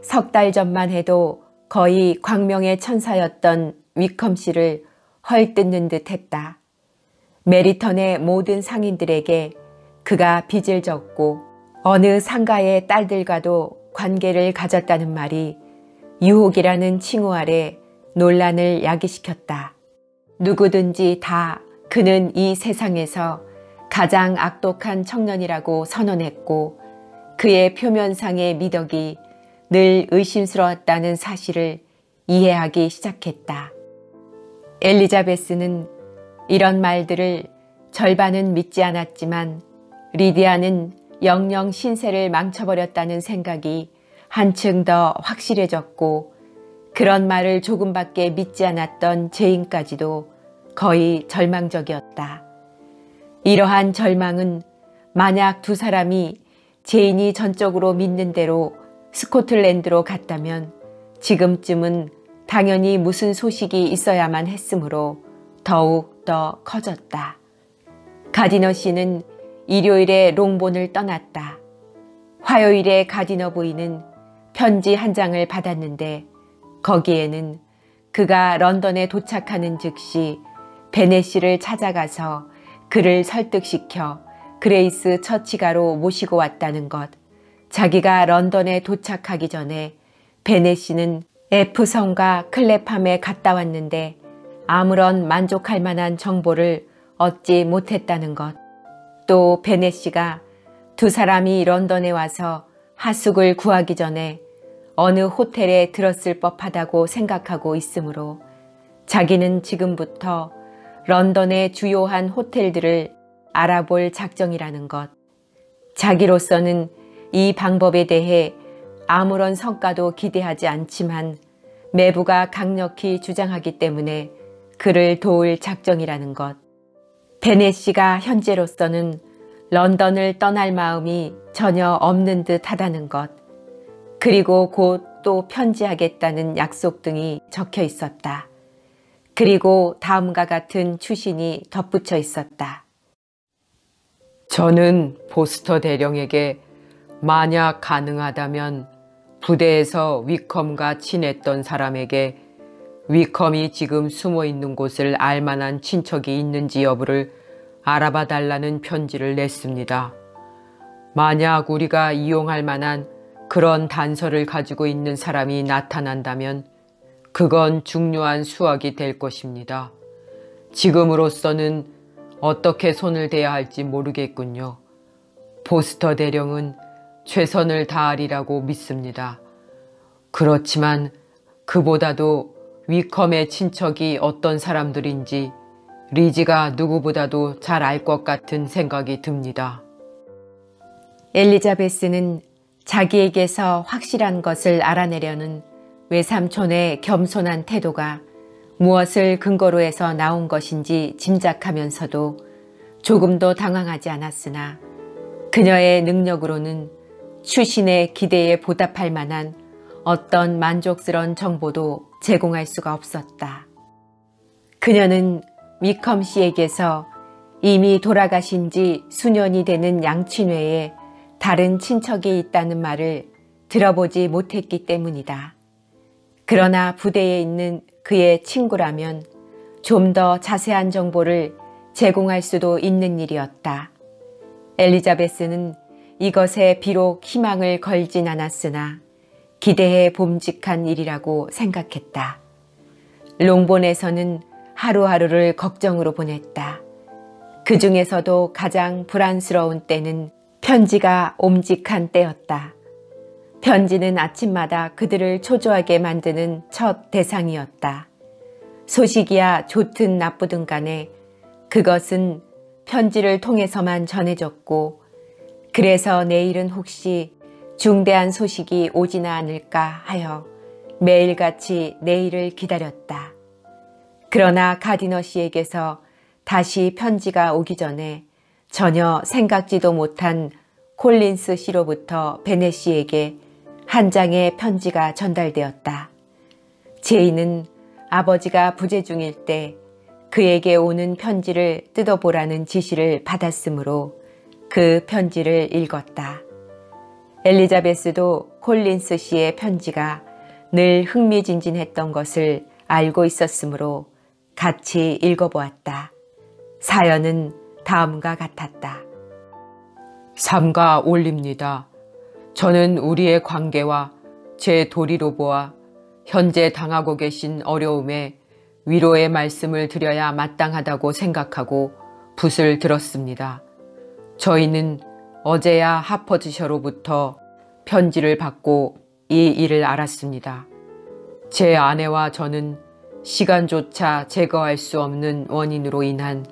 석 달 전만 해도 거의 광명의 천사였던 위컴 씨를 헐뜯는 듯 했다. 메리턴의 모든 상인들에게 그가 빚을 졌고 어느 상가의 딸들과도 관계를 가졌다는 말이 유혹이라는 칭호 아래 논란을 야기시켰다. 누구든지 다 그는 이 세상에서 가장 악독한 청년이라고 선언했고 그의 표면상의 미덕이 늘 의심스러웠다는 사실을 이해하기 시작했다. 엘리자베스는 이런 말들을 절반은 믿지 않았지만 리디아는 영영 신세를 망쳐버렸다는 생각이 한층 더 확실해졌고 그런 말을 조금밖에 믿지 않았던 제인까지도 거의 절망적이었다. 이러한 절망은 만약 두 사람이 제인이 전적으로 믿는 대로 스코틀랜드로 갔다면 지금쯤은 당연히 무슨 소식이 있어야만 했으므로 더욱 더 커졌다. 가디너 씨는 일요일에 롱본을 떠났다. 화요일에 가디너 부인은 편지 한 장을 받았는데 거기에는 그가 런던에 도착하는 즉시 베넷 씨를 찾아가서 그를 설득시켜 그레이스 처치가로 모시고 왔다는 것, 자기가 런던에 도착하기 전에 베넷 씨는 F성과 클레팜에 갔다 왔는데 아무런 만족할 만한 정보를 얻지 못했다는 것, 또 베넷 씨가 두 사람이 런던에 와서 하숙을 구하기 전에 어느 호텔에 들었을 법하다고 생각하고 있으므로 자기는 지금부터 런던의 주요한 호텔들을 알아볼 작정이라는 것, 자기로서는 이 방법에 대해 아무런 성과도 기대하지 않지만 매부가 강력히 주장하기 때문에 그를 도울 작정이라는 것, 베넷 씨가 현재로서는 런던을 떠날 마음이 전혀 없는 듯 하다는 것, 그리고 곧 또 편지하겠다는 약속 등이 적혀 있었다. 그리고 다음과 같은 추신이 덧붙여 있었다. 저는 보스터 대령에게 만약 가능하다면 부대에서 위컴과 친했던 사람에게 위컴이 지금 숨어 있는 곳을 알만한 친척이 있는지 여부를 알아봐 달라는 편지를 냈습니다. 만약 우리가 이용할 만한 그런 단서를 가지고 있는 사람이 나타난다면 그건 중요한 수확이 될 것입니다. 지금으로서는 어떻게 손을 대야 할지 모르겠군요. 보스터 대령은 최선을 다하리라고 믿습니다. 그렇지만 그보다도 위컴의 친척이 어떤 사람들인지 리지가 누구보다도 잘 알 것 같은 생각이 듭니다. 엘리자베스는 자기에게서 확실한 것을 알아내려는 외삼촌의 겸손한 태도가 무엇을 근거로 해서 나온 것인지 짐작하면서도 조금도 당황하지 않았으나 그녀의 능력으로는 추신의 기대에 보답할 만한 어떤 만족스러운 정보도 제공할 수가 없었다. 그녀는 위컴 씨에게서 이미 돌아가신 지 수년이 되는 양친회에 다른 친척이 있다는 말을 들어보지 못했기 때문이다. 그러나 부대에 있는 그의 친구라면 좀 더 자세한 정보를 제공할 수도 있는 일이었다. 엘리자베스는 이것에 비록 희망을 걸진 않았으나 기대해 봄직한 일이라고 생각했다. 롱본에서는 하루하루를 걱정으로 보냈다. 그 중에서도 가장 불안스러운 때는 편지가 옴직한 때였다. 편지는 아침마다 그들을 초조하게 만드는 첫 대상이었다. 소식이야 좋든 나쁘든 간에 그것은 편지를 통해서만 전해졌고, 그래서 내일은 혹시 중대한 소식이 오지나 않을까 하여 매일같이 내일을 기다렸다. 그러나 가디너 씨에게서 다시 편지가 오기 전에 전혀 생각지도 못한 콜린스 씨로부터 베넷 씨에게 한 장의 편지가 전달되었다. 제이는 아버지가 부재 중일 때 그에게 오는 편지를 뜯어보라는 지시를 받았으므로 그 편지를 읽었다. 엘리자베스도 콜린스 씨의 편지가 늘 흥미진진했던 것을 알고 있었으므로 같이 읽어보았다. 사연은 다음과 같았다. 삼가 올립니다. 저는 우리의 관계와 제 도리로 보아 현재 당하고 계신 어려움에 위로의 말씀을 드려야 마땅하다고 생각하고 붓을 들었습니다. 저희는 어제야 하퍼드셔로부터 편지를 받고 이 일을 알았습니다. 제 아내와 저는 시간조차 제거할 수 없는 원인으로 인한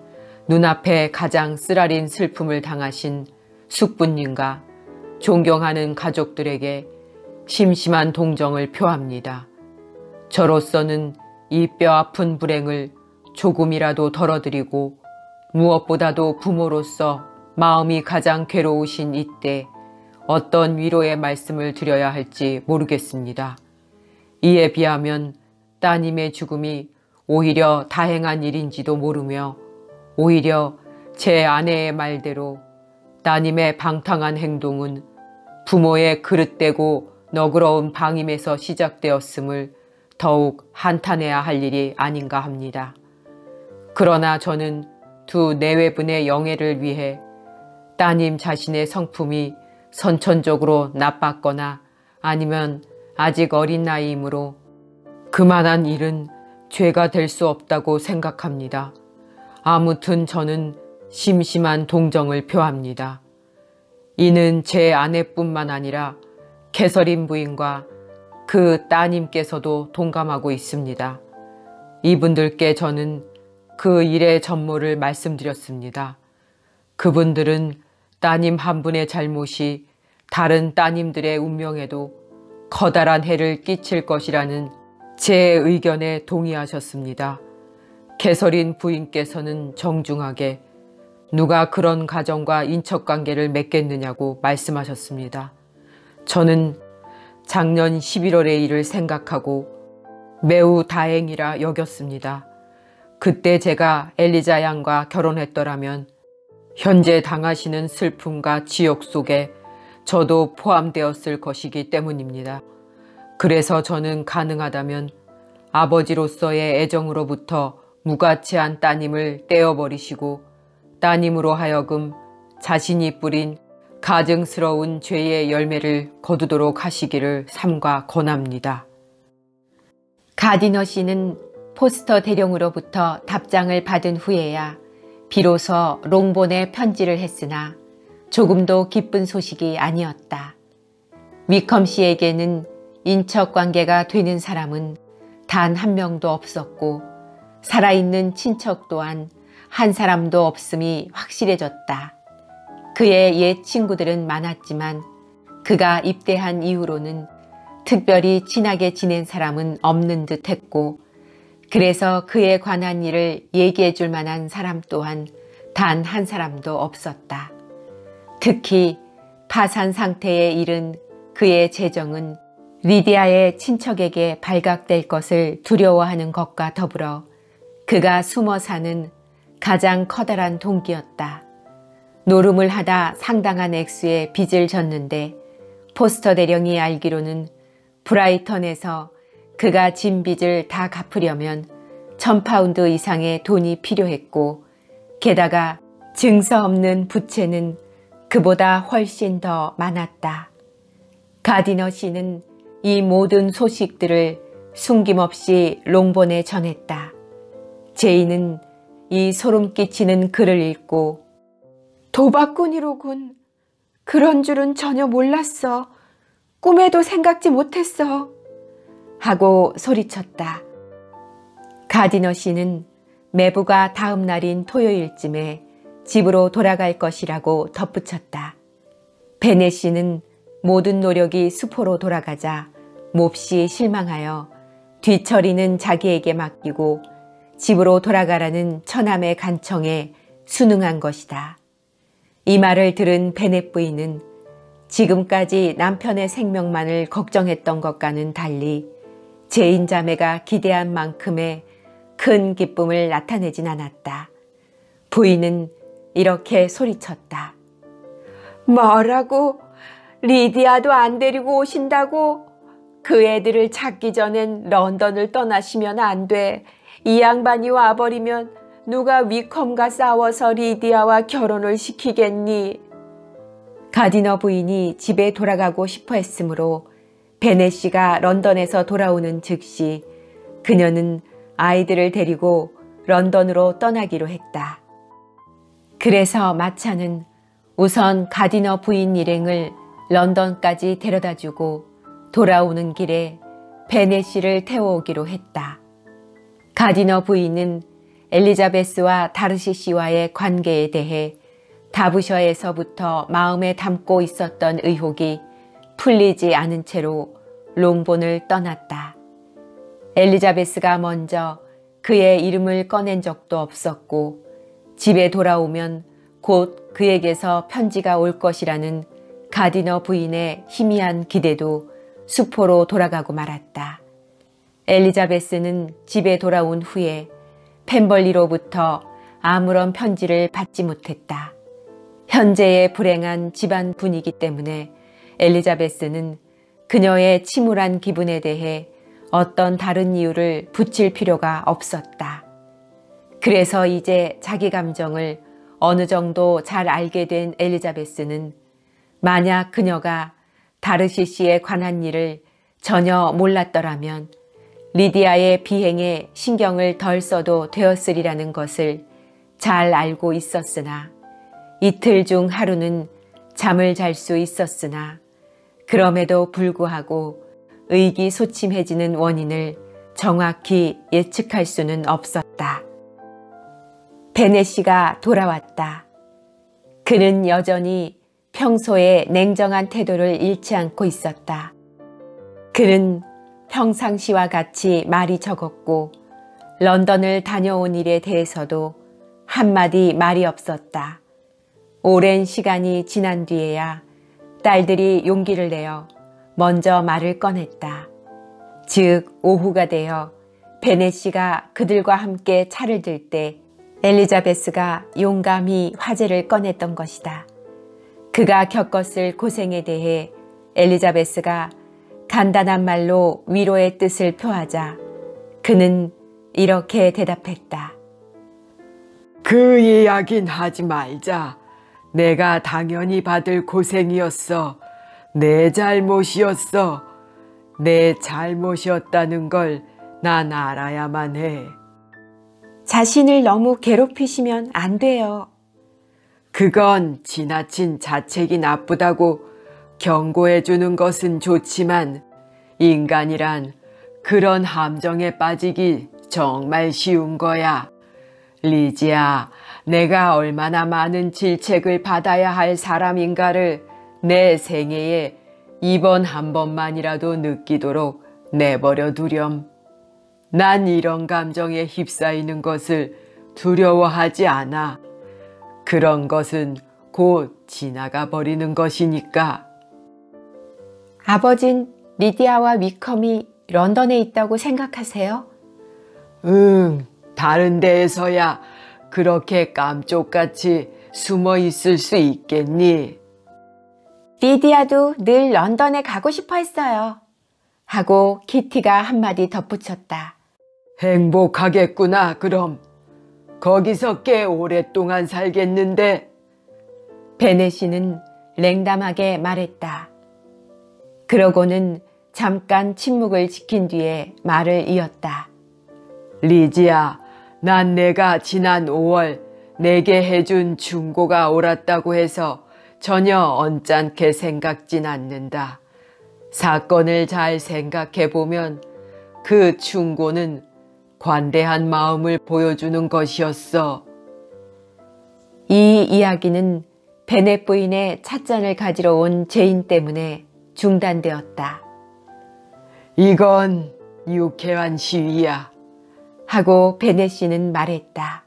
눈앞에 가장 쓰라린 슬픔을 당하신 숙부님과 존경하는 가족들에게 심심한 동정을 표합니다. 저로서는 이 뼈아픈 불행을 조금이라도 덜어드리고 무엇보다도 부모로서 마음이 가장 괴로우신 이때 어떤 위로의 말씀을 드려야 할지 모르겠습니다. 이에 비하면 따님의 죽음이 오히려 다행한 일인지도 모르며 오히려 제 아내의 말대로 따님의 방탕한 행동은 부모의 그릇되고 너그러운 방임에서 시작되었음을 더욱 한탄해야 할 일이 아닌가 합니다. 그러나 저는 두 내외분의 영예를 위해 따님 자신의 성품이 선천적으로 나빴거나 아니면 아직 어린 나이이므로 그만한 일은 죄가 될 수 없다고 생각합니다. 아무튼 저는 심심한 동정을 표합니다. 이는 제 아내뿐만 아니라 캐서린 부인과 그 따님께서도 동감하고 있습니다. 이분들께 저는 그 일의 전모를 말씀드렸습니다. 그분들은 따님 한 분의 잘못이 다른 따님들의 운명에도 커다란 해를 끼칠 것이라는 제 의견에 동의하셨습니다. 캐서린 부인께서는 정중하게 누가 그런 가정과 인척관계를 맺겠느냐고 말씀하셨습니다. 저는 작년 11월의 일을 생각하고 매우 다행이라 여겼습니다. 그때 제가 엘리자 양과 결혼했더라면 현재 당하시는 슬픔과 지옥 속에 저도 포함되었을 것이기 때문입니다. 그래서 저는 가능하다면 아버지로서의 애정으로부터 무가치한 따님을 떼어버리시고 따님으로 하여금 자신이 뿌린 가증스러운 죄의 열매를 거두도록 하시기를 삼가 권합니다. 가디너 씨는 포스터 대령으로부터 답장을 받은 후에야 비로소 롱본에 편지를 했으나 조금도 기쁜 소식이 아니었다. 위컴 씨에게는 인척관계가 되는 사람은 단 한 명도 없었고 살아있는 친척 또한 한 사람도 없음이 확실해졌다. 그의 옛 친구들은 많았지만 그가 입대한 이후로는 특별히 친하게 지낸 사람은 없는 듯 했고, 그래서 그에 관한 일을 얘기해 줄 만한 사람 또한 단 한 사람도 없었다. 특히 파산 상태에 이른 그의 재정은 리디아의 친척에게 발각될 것을 두려워하는 것과 더불어 그가 숨어 사는 가장 커다란 동기였다. 노름을 하다 상당한 액수의 빚을 졌는데 포스터 대령이 알기로는 브라이턴에서 그가 진 빚을 다 갚으려면 1000파운드 이상의 돈이 필요했고, 게다가 증서 없는 부채는 그보다 훨씬 더 많았다. 가디너 씨는 이 모든 소식들을 숨김없이 롱본에 전했다. 제이는 이 소름 끼치는 글을 읽고 도박꾼이로군. 그런 줄은 전혀 몰랐어. 꿈에도 생각지 못했어. 하고 소리쳤다. 가디너 씨는 매부가 다음 날인 토요일쯤에 집으로 돌아갈 것이라고 덧붙였다. 베넷 씨는 모든 노력이 수포로 돌아가자 몹시 실망하여 뒤처리는 자기에게 맡기고 집으로 돌아가라는 처남의 간청에 순응한 것이다. 이 말을 들은 베넷 부인은 지금까지 남편의 생명만을 걱정했던 것과는 달리 제인 자매가 기대한 만큼의 큰 기쁨을 나타내진 않았다. 부인은 이렇게 소리쳤다. 뭐라고? 리디아도 안 데리고 오신다고? 그 애들을 찾기 전엔 런던을 떠나시면 안 돼. 이 양반이 와버리면 누가 위컴과 싸워서 리디아와 결혼을 시키겠니? 가디너 부인이 집에 돌아가고 싶어 했으므로 베넷 씨가 런던에서 돌아오는 즉시 그녀는 아이들을 데리고 런던으로 떠나기로 했다. 그래서 마차는 우선 가디너 부인 일행을 런던까지 데려다주고 돌아오는 길에 베넷 씨를 태워오기로 했다. 가디너 부인은 엘리자베스와 다르시 씨와의 관계에 대해 다부셔에서부터 마음에 담고 있었던 의혹이 풀리지 않은 채로 롱본을 떠났다. 엘리자베스가 먼저 그의 이름을 꺼낸 적도 없었고 집에 돌아오면 곧 그에게서 편지가 올 것이라는 가디너 부인의 희미한 기대도 수포로 돌아가고 말았다. 엘리자베스는 집에 돌아온 후에 펜벌리로부터 아무런 편지를 받지 못했다. 현재의 불행한 집안 분위기 때문에 엘리자베스는 그녀의 침울한 기분에 대해 어떤 다른 이유를 붙일 필요가 없었다. 그래서 이제 자기 감정을 어느 정도 잘 알게 된 엘리자베스는 만약 그녀가 다르시 씨에 관한 일을 전혀 몰랐더라면 리디아의 비행에 신경을 덜 써도 되었으리라는 것을 잘 알고 있었으나 이틀 중 하루는 잠을 잘 수 있었으나 그럼에도 불구하고 의기소침해지는 원인을 정확히 예측할 수는 없었다. 베넷 씨가 돌아왔다. 그는 여전히 평소의 냉정한 태도를 잃지 않고 있었다. 그는 평상시와 같이 말이 적었고 런던을 다녀온 일에 대해서도 한마디 말이 없었다. 오랜 시간이 지난 뒤에야 딸들이 용기를 내어 먼저 말을 꺼냈다. 즉 오후가 되어 베넷 씨가 그들과 함께 차를 들 때 엘리자베스가 용감히 화제를 꺼냈던 것이다. 그가 겪었을 고생에 대해 엘리자베스가 간단한 말로 위로의 뜻을 표하자 그는 이렇게 대답했다. 그 이야긴 하지 말자. 내가 당연히 받을 고생이었어. 내 잘못이었어. 내 잘못이었다는 걸 난 알아야만 해. 자신을 너무 괴롭히시면 안 돼요. 그건 지나친 자책이 나쁘다고 경고해 주는 것은 좋지만 인간이란 그런 함정에 빠지기 정말 쉬운 거야. 리지야, 내가 얼마나 많은 질책을 받아야 할 사람인가를 내 생애에 이번 한 번만이라도 느끼도록 내버려 두렴. 난 이런 감정에 휩싸이는 것을 두려워하지 않아. 그런 것은 곧 지나가 버리는 것이니까. 아버진 리디아와 위컴이 런던에 있다고 생각하세요? 다른 데에서야 그렇게 깜쪽같이 숨어 있을 수 있겠니? 리디아도 늘 런던에 가고 싶어 했어요. 하고 키티가 한마디 덧붙였다. 행복하겠구나, 그럼. 거기서 꽤 오랫동안 살겠는데. 베네시는 냉담하게 말했다. 그러고는 잠깐 침묵을 지킨 뒤에 말을 이었다. 리지야, 난 내가 지난 5월 내게 해준 충고가 옳았다고 해서 전혀 언짢게 생각진 않는다. 사건을 잘 생각해보면 그 충고는 관대한 마음을 보여주는 것이었어. 이 이야기는 베넷 부인의 찻잔을 가지러 온 제인 때문에 중단되었다. 이건 유쾌한 시위야. 하고 베넷 씨는 말했다.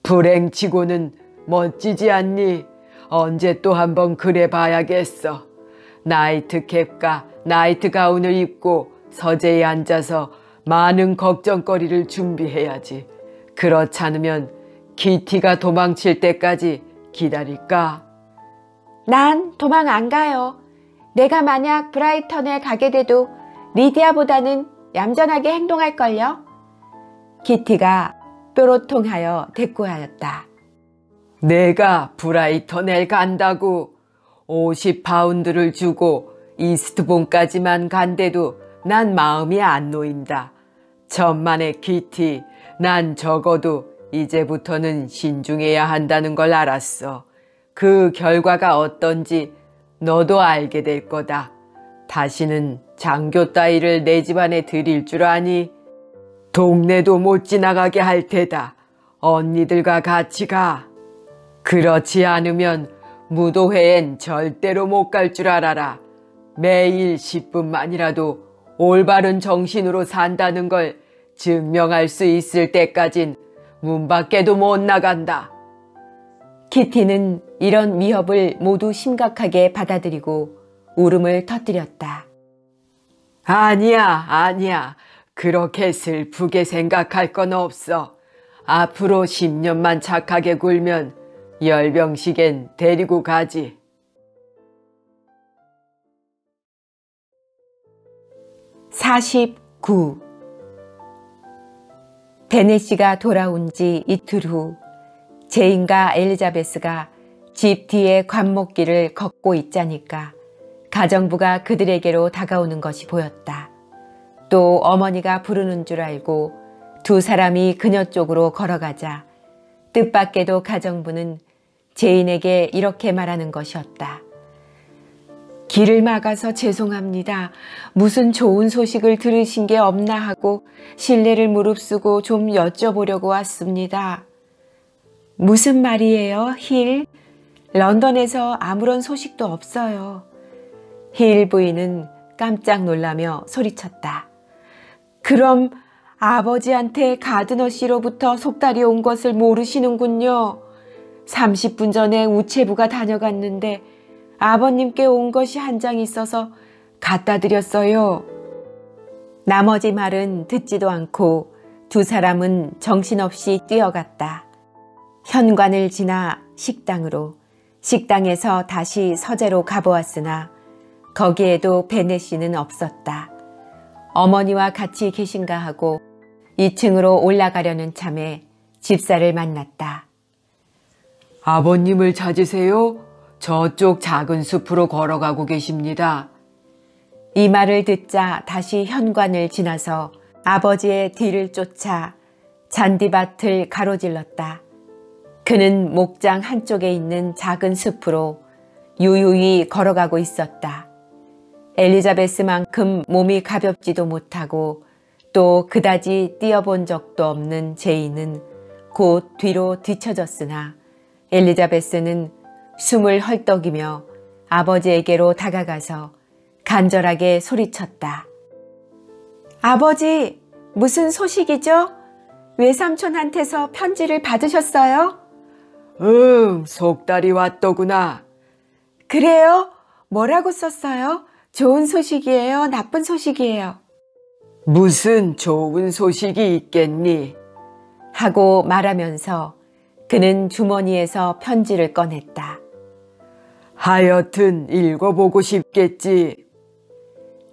불행치고는 멋지지 않니? 언제 또 한번 그래 봐야겠어. 나이트캡과 나이트 가운을 입고 서재에 앉아서 많은 걱정거리를 준비해야지. 그렇지 않으면 키티가 도망칠 때까지 기다릴까? 난 도망 안 가요. 내가 만약 브라이턴에 가게 돼도 리디아보다는 얌전하게 행동할걸요. 키티가 뾰로통하여 대꾸하였다. 내가 브라이턴에 간다고 50파운드를 주고 이스트본까지만 간데도 난 마음이 안 놓인다. 천만에 키티, 난 적어도 이제부터는 신중해야 한다는 걸 알았어. 그 결과가 어떤지 너도 알게 될 거다. 다시는 장교 따위를 내 집안에 들일 줄 아니? 동네도 못 지나가게 할 테다. 언니들과 같이 가. 그렇지 않으면 무도회엔 절대로 못 갈 줄 알아라. 매일 10분만이라도 올바른 정신으로 산다는 걸 증명할 수 있을 때까진 문 밖에도 못 나간다. 키티는 이런 위협을 모두 심각하게 받아들이고 울음을 터뜨렸다. 아니야. 그렇게 슬프게 생각할 건 없어. 앞으로 10년만 착하게 굴면 열병식엔 데리고 가지. (49) 베네시가 돌아온 지 이틀 후 제인과 엘리자베스가 집 뒤의 관목길을 걷고 있자니까 가정부가 그들에게로 다가오는 것이 보였다. 또 어머니가 부르는 줄 알고 두 사람이 그녀 쪽으로 걸어가자 뜻밖에도 가정부는 제인에게 이렇게 말하는 것이었다. 길을 막아서 죄송합니다. 무슨 좋은 소식을 들으신 게 없나 하고 실례를 무릅쓰고 좀 여쭤보려고 왔습니다. 무슨 말이에요, 힐? 런던에서 아무런 소식도 없어요. 힐 부인은 깜짝 놀라며 소리쳤다. 그럼 아버지한테 가드너 씨로부터 속달이 온 것을 모르시는군요. 30분 전에 우체부가 다녀갔는데 아버님께 온 것이 한 장 있어서 갖다 드렸어요. 나머지 말은 듣지도 않고 두 사람은 정신없이 뛰어갔다. 현관을 지나 식당으로, 식당에서 다시 서재로 가보았으나 거기에도 베넷 씨는 없었다. 어머니와 같이 계신가 하고 2층으로 올라가려는 참에 집사를 만났다. 아버님을 찾으세요? 저쪽 작은 숲으로 걸어가고 계십니다. 이 말을 듣자 다시 현관을 지나서 아버지의 뒤를 쫓아 잔디밭을 가로질렀다. 그는 목장 한쪽에 있는 작은 숲으로 유유히 걸어가고 있었다. 엘리자베스만큼 몸이 가볍지도 못하고 또 그다지 뛰어본 적도 없는 제인은 곧 뒤로 뒤처졌으나 엘리자베스는 숨을 헐떡이며 아버지에게로 다가가서 간절하게 소리쳤다. 아버지, 무슨 소식이죠? 외삼촌한테서 편지를 받으셨어요? 속달이 왔더구나. 그래요? 뭐라고 썼어요? 좋은 소식이에요? 나쁜 소식이에요? 무슨 좋은 소식이 있겠니? 하고 말하면서 그는 주머니에서 편지를 꺼냈다. 하여튼 읽어보고 싶겠지.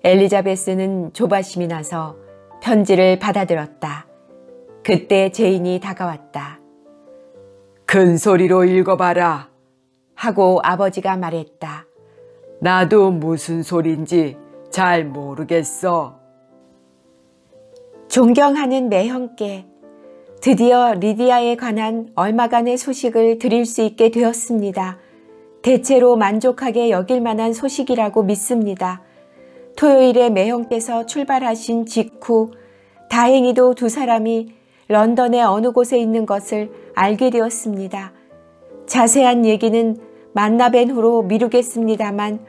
엘리자베스는 조바심이 나서 편지를 받아들었다. 그때 제인이 다가왔다. 큰 소리로 읽어봐라. 하고 아버지가 말했다. 나도 무슨 소린지 잘 모르겠어. 존경하는 매형께 드디어 리디아에 관한 얼마간의 소식을 드릴 수 있게 되었습니다. 대체로 만족하게 여길 만한 소식이라고 믿습니다. 토요일에 매형께서 출발하신 직후 다행히도 두 사람이 런던의 어느 곳에 있는 것을 알게 되었습니다. 자세한 얘기는 만나뵌 후로 미루겠습니다만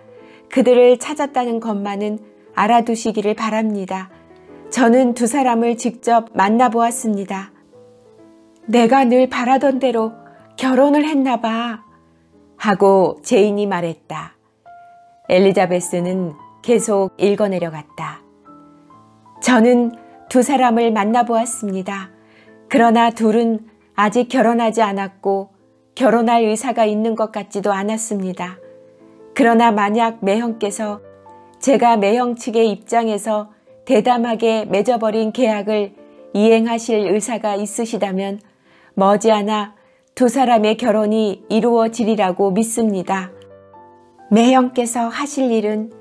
그들을 찾았다는 것만은 알아두시기를 바랍니다. 저는 두 사람을 직접 만나보았습니다. 내가 늘 바라던 대로 결혼을 했나 봐. 하고 제인이 말했다. 엘리자베스는 계속 읽어내려갔다. 저는 두 사람을 만나보았습니다. 그러나 둘은 아직 결혼하지 않았고 결혼할 의사가 있는 것 같지도 않았습니다. 그러나 만약 매형께서 제가 매형 측의 입장에서 대담하게 맺어버린 계약을 이행하실 의사가 있으시다면 머지않아 두 사람의 결혼이 이루어지리라고 믿습니다. 매형께서 하실 일은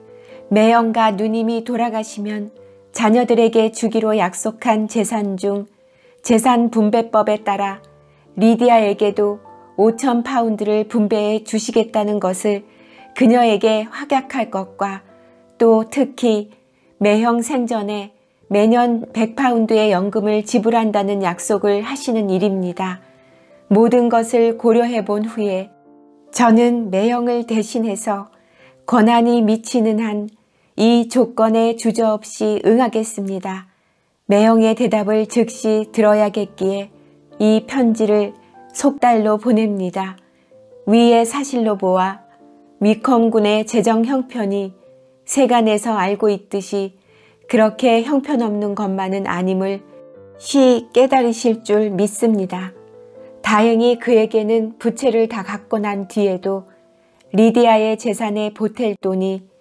매형과 누님이 돌아가시면 자녀들에게 주기로 약속한 재산 중 재산 분배법에 따라 리디아에게도 5,000 파운드를 분배해 주시겠다는 것을 그녀에게 확약할 것과 또 특히 매형 생전에 매년 100파운드의 연금을 지불한다는 약속을 하시는 일입니다. 모든 것을 고려해 본 후에 저는 매형을 대신해서 권한이 미치는 한 이 조건에 주저없이 응하겠습니다. 매형의 대답을 즉시 들어야겠기에 이 편지를 속달로 보냅니다. 위의 사실로 보아 위컴군의 재정 형편이 세간에서 알고 있듯이 그렇게 형편없는 것만은 아님을 쉬 깨달으실 줄 믿습니다. 다행히 그에게는 부채를 다 갚고 난 뒤에도 리디아의 재산에 보탤 돈이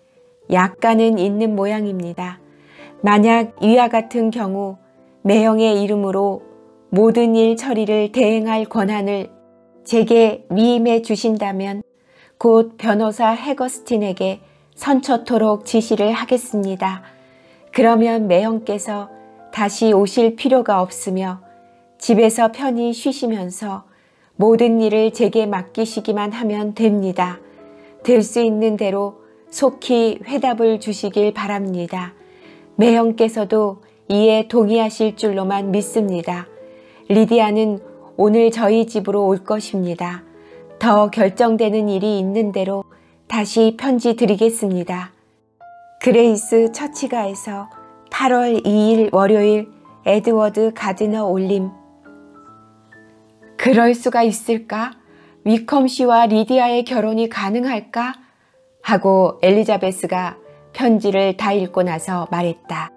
약간은 있는 모양입니다. 만약 이와 같은 경우 매형의 이름으로 모든 일 처리를 대행할 권한을 제게 위임해 주신다면 곧 변호사 해거스틴에게 선처토록 지시를 하겠습니다. 그러면 매형께서 다시 오실 필요가 없으며 집에서 편히 쉬시면서 모든 일을 제게 맡기시기만 하면 됩니다. 될 수 있는 대로 속히 회답을 주시길 바랍니다. 매형께서도 이에 동의하실 줄로만 믿습니다. 리디아는 오늘 저희 집으로 올 것입니다. 더 결정되는 일이 있는 대로 다시 편지 드리겠습니다. 그레이스 처치가에서 8월 2일 월요일 에드워드 가드너 올림. 그럴 수가 있을까? 위컴 씨와 리디아의 결혼이 가능할까? 하고 엘리자베스가 편지를 다 읽고 나서 말했다.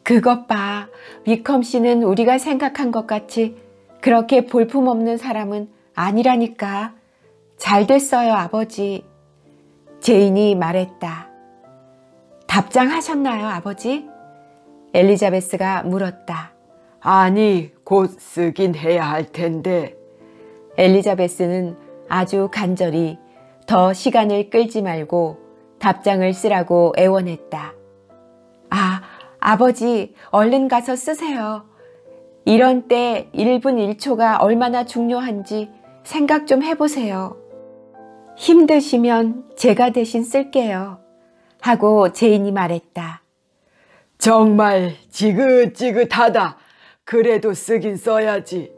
그것 봐. 위컴 씨는 우리가 생각한 것 같이 그렇게 볼품없는 사람은 아니라니까. 잘 됐어요, 아버지. 제인이 말했다. 답장하셨나요, 아버지? 엘리자베스가 물었다. 아니, 곧 쓰긴 해야 할 텐데. 엘리자베스는 아주 간절히 더 시간을 끌지 말고 답장을 쓰라고 애원했다. 아, 아버지, 얼른 가서 쓰세요. 이런 때 1분 1초가 얼마나 중요한지 생각 좀 해보세요. 힘드시면 제가 대신 쓸게요. 하고 제인이 말했다. 정말 지긋지긋하다. 그래도 쓰긴 써야지.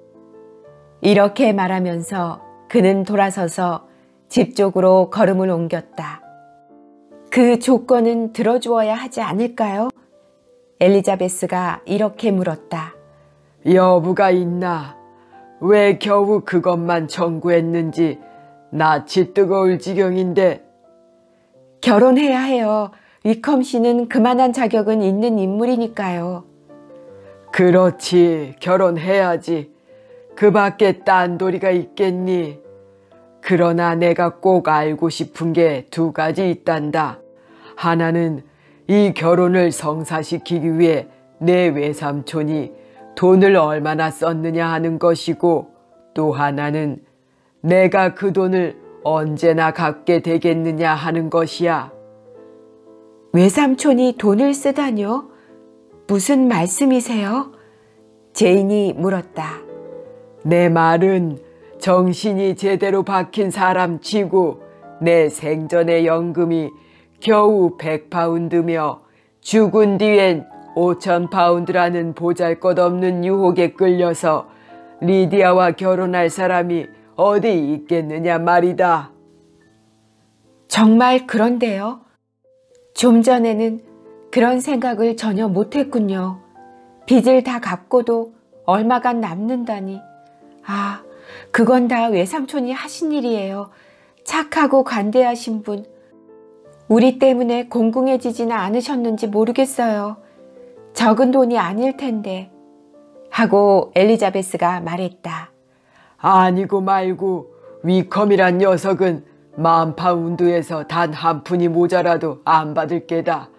이렇게 말하면서 그는 돌아서서 집 쪽으로 걸음을 옮겼다. 그 조건은 들어주어야 하지 않을까요? 엘리자베스가 이렇게 물었다. 여부가 있나? 왜 겨우 그것만 청구했는지 낯이 뜨거울 지경인데. 결혼해야 해요. 위컴 씨는 그만한 자격은 있는 인물이니까요. 그렇지, 결혼해야지. 그 밖에 딴 도리가 있겠니? 그러나 내가 꼭 알고 싶은 게 두 가지 있단다. 하나는 이 결혼을 성사시키기 위해 내 외삼촌이 돈을 얼마나 썼느냐 하는 것이고, 또 하나는 내가 그 돈을 언제나 갚게 되겠느냐 하는 것이야. 외삼촌이 돈을 쓰다뇨? 무슨 말씀이세요? 제인이 물었다. 내 말은 정신이 제대로 박힌 사람 치고 내 생전의 연금이 겨우 100파운드며 죽은 뒤엔 5000파운드라는 보잘것없는 유혹에 끌려서 리디아와 결혼할 사람이 어디 있겠느냐 말이다. 정말 그런데요. 좀 전에는 그런 생각을 전혀 못했군요. 빚을 다 갚고도 얼마가 남는다니. 아, 그건 다 외삼촌이 하신 일이에요. 착하고 관대하신 분. 우리 때문에 공공해지지는 않으셨는지 모르겠어요. 적은 돈이 아닐 텐데. 하고 엘리자베스가 말했다. 아니고 말고 위컴이란 녀석은 10,000파운드에서 단 한 푼이 모자라도 안 받을 게다.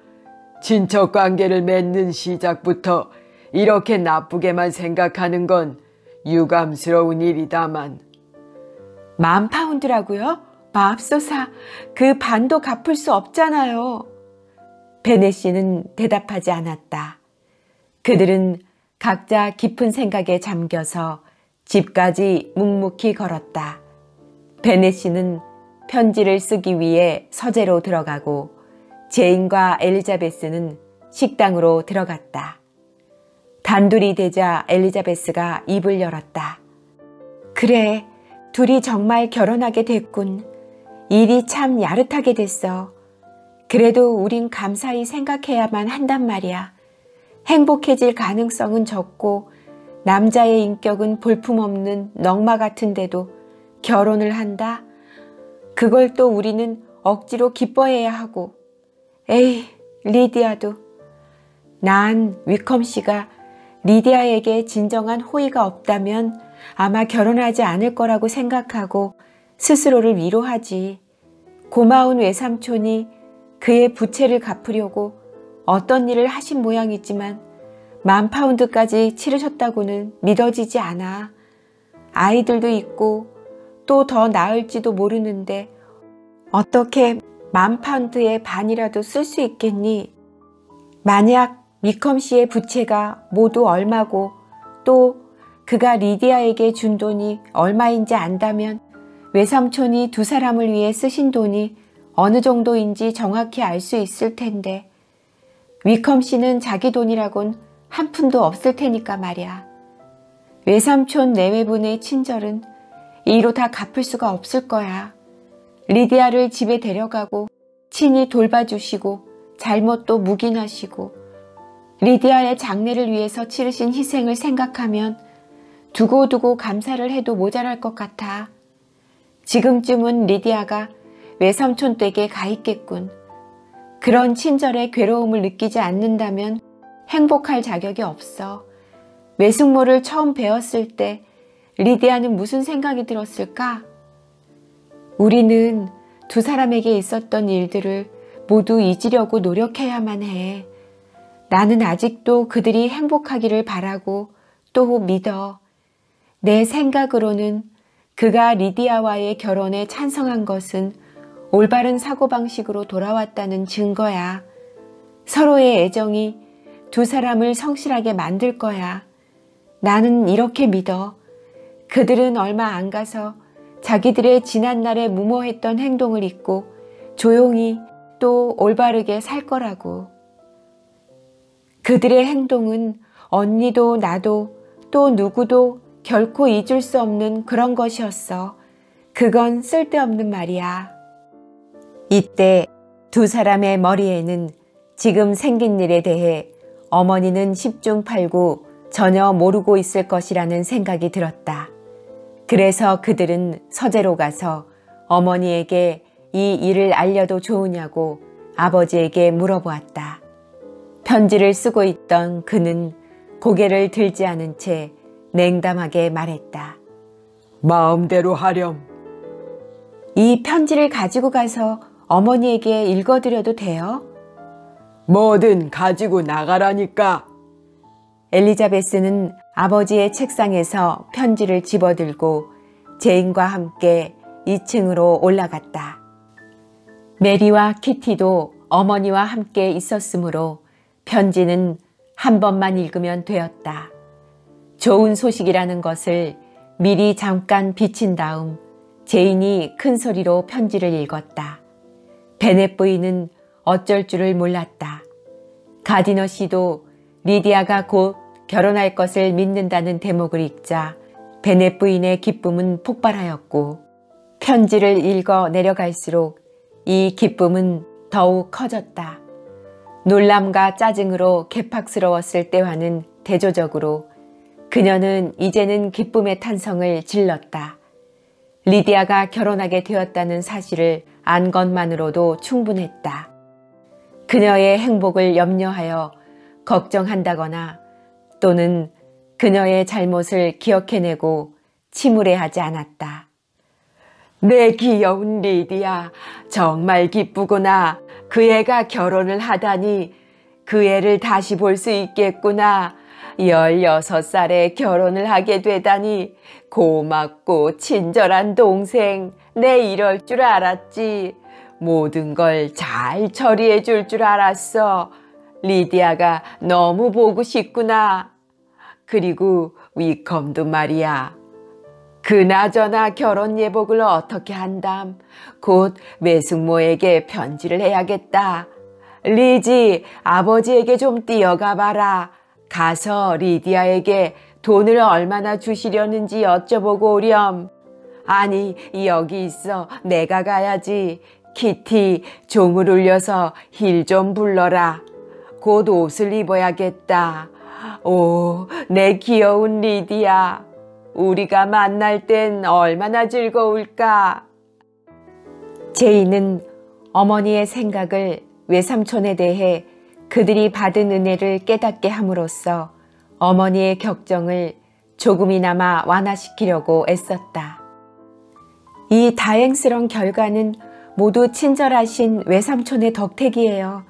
친척 관계를 맺는 시작부터 이렇게 나쁘게만 생각하는 건 유감스러운 일이다만. 10,000파운드라고요? 맙소사, 그 반도 갚을 수 없잖아요. 베네씨는 대답하지 않았다. 그들은 각자 깊은 생각에 잠겨서 집까지 묵묵히 걸었다. 베네씨는 편지를 쓰기 위해 서재로 들어가고 제인과 엘리자베스는 식당으로 들어갔다. 단둘이 되자 엘리자베스가 입을 열었다. 그래, 둘이 정말 결혼하게 됐군. 일이 참 야릇하게 됐어. 그래도 우린 감사히 생각해야만 한단 말이야. 행복해질 가능성은 적고 남자의 인격은 볼품없는 넝마 같은데도 결혼을 한다? 그걸 또 우리는 억지로 기뻐해야 하고. 에이, 리디아도. 난 위컴 씨가 리디아에게 진정한 호의가 없다면 아마 결혼하지 않을 거라고 생각하고 스스로를 위로하지. 고마운 외삼촌이 그의 부채를 갚으려고 어떤 일을 하신 모양이지만 10,000파운드까지 치르셨다고는 믿어지지 않아. 아이들도 있고 또 더 나을지도 모르는데 어떻게 10,000파운드의 반이라도 쓸 수 있겠니? 만약 위컴 씨의 부채가 모두 얼마고 또 그가 리디아에게 준 돈이 얼마인지 안다면 외삼촌이 두 사람을 위해 쓰신 돈이 어느 정도인지 정확히 알 수 있을 텐데 위컴 씨는 자기 돈이라곤 한 푼도 없을 테니까 말이야. 외삼촌 내외분의 친절은 이로 다 갚을 수가 없을 거야. 리디아를 집에 데려가고 친히 돌봐주시고 잘못도 묵인하시고 리디아의 장례를 위해서 치르신 희생을 생각하면 두고두고 감사를 해도 모자랄 것 같아. 지금쯤은 리디아가 외삼촌 댁에 가 있겠군. 그런 친절의 괴로움을 느끼지 않는다면 행복할 자격이 없어. 외숙모를 처음 배웠을 때 리디아는 무슨 생각이 들었을까? 우리는 두 사람에게 있었던 일들을 모두 잊으려고 노력해야만 해. 나는 아직도 그들이 행복하기를 바라고 또 믿어. 내 생각으로는 그가 리디아와의 결혼에 찬성한 것은 올바른 사고방식으로 돌아왔다는 증거야. 서로의 애정이 두 사람을 성실하게 만들 거야. 나는 이렇게 믿어. 그들은 얼마 안 가서 자기들의 지난날에 무모했던 행동을 잊고 조용히 또 올바르게 살 거라고. 그들의 행동은 언니도 나도 또 누구도 결코 잊을 수 없는 그런 것이었어. 그건 쓸데없는 말이야. 이때 두 사람의 머리에는 지금 생긴 일에 대해 어머니는 10중 8구 전혀 모르고 있을 것이라는 생각이 들었다. 그래서 그들은 서재로 가서 어머니에게 이 일을 알려도 좋으냐고 아버지에게 물어보았다. 편지를 쓰고 있던 그는 고개를 들지 않은 채 냉담하게 말했다. 마음대로 하렴. 이 편지를 가지고 가서 어머니에게 읽어드려도 돼요? 뭐든 가지고 나가라니까. 엘리자베스는 아버지의 책상에서 편지를 집어들고 제인과 함께 2층으로 올라갔다. 메리와 키티도 어머니와 함께 있었으므로 편지는 한 번만 읽으면 되었다. 좋은 소식이라는 것을 미리 잠깐 비친 다음 제인이 큰 소리로 편지를 읽었다. 베넷 부인은 어쩔 줄을 몰랐다. 가디너 씨도 리디아가 곧 결혼할 것을 믿는다는 대목을 읽자 베넷 부인의 기쁨은 폭발하였고 편지를 읽어 내려갈수록 이 기쁨은 더욱 커졌다. 놀람과 짜증으로 개팍스러웠을 때와는 대조적으로 그녀는 이제는 기쁨의 탄성을 질렀다. 리디아가 결혼하게 되었다는 사실을 안 것만으로도 충분했다. 그녀의 행복을 염려하여 걱정한다거나 또는 그녀의 잘못을 기억해내고 침울해하지 않았다. 내 귀여운 리디아, 정말 기쁘구나. 그 애가 결혼을 하다니 그 애를 다시 볼 수 있겠구나. 16살에 결혼을 하게 되다니 고맙고 친절한 동생. 내 이럴 줄 알았지. 모든 걸 잘 처리해 줄 줄 알았어. 리디아가 너무 보고 싶구나. 그리고 위컴도 말이야. 그나저나 결혼 예복을 어떻게 한담? 곧 외숙모에게 편지를 해야겠다. 리지, 아버지에게 좀 뛰어가 봐라. 가서 리디아에게 돈을 얼마나 주시려는지 여쭤보고 오렴. 아니, 여기 있어. 내가 가야지. 키티, 종을 울려서 힐 좀 불러라. 곧 옷을 입어야겠다. 오, 내 귀여운 리디아. 우리가 만날 땐 얼마나 즐거울까. 제인은 어머니의 생각을 외삼촌에 대해 그들이 받은 은혜를 깨닫게 함으로써 어머니의 격정을 조금이나마 완화시키려고 애썼다. 이 다행스러운 결과는 모두 친절하신 외삼촌의 덕택이에요.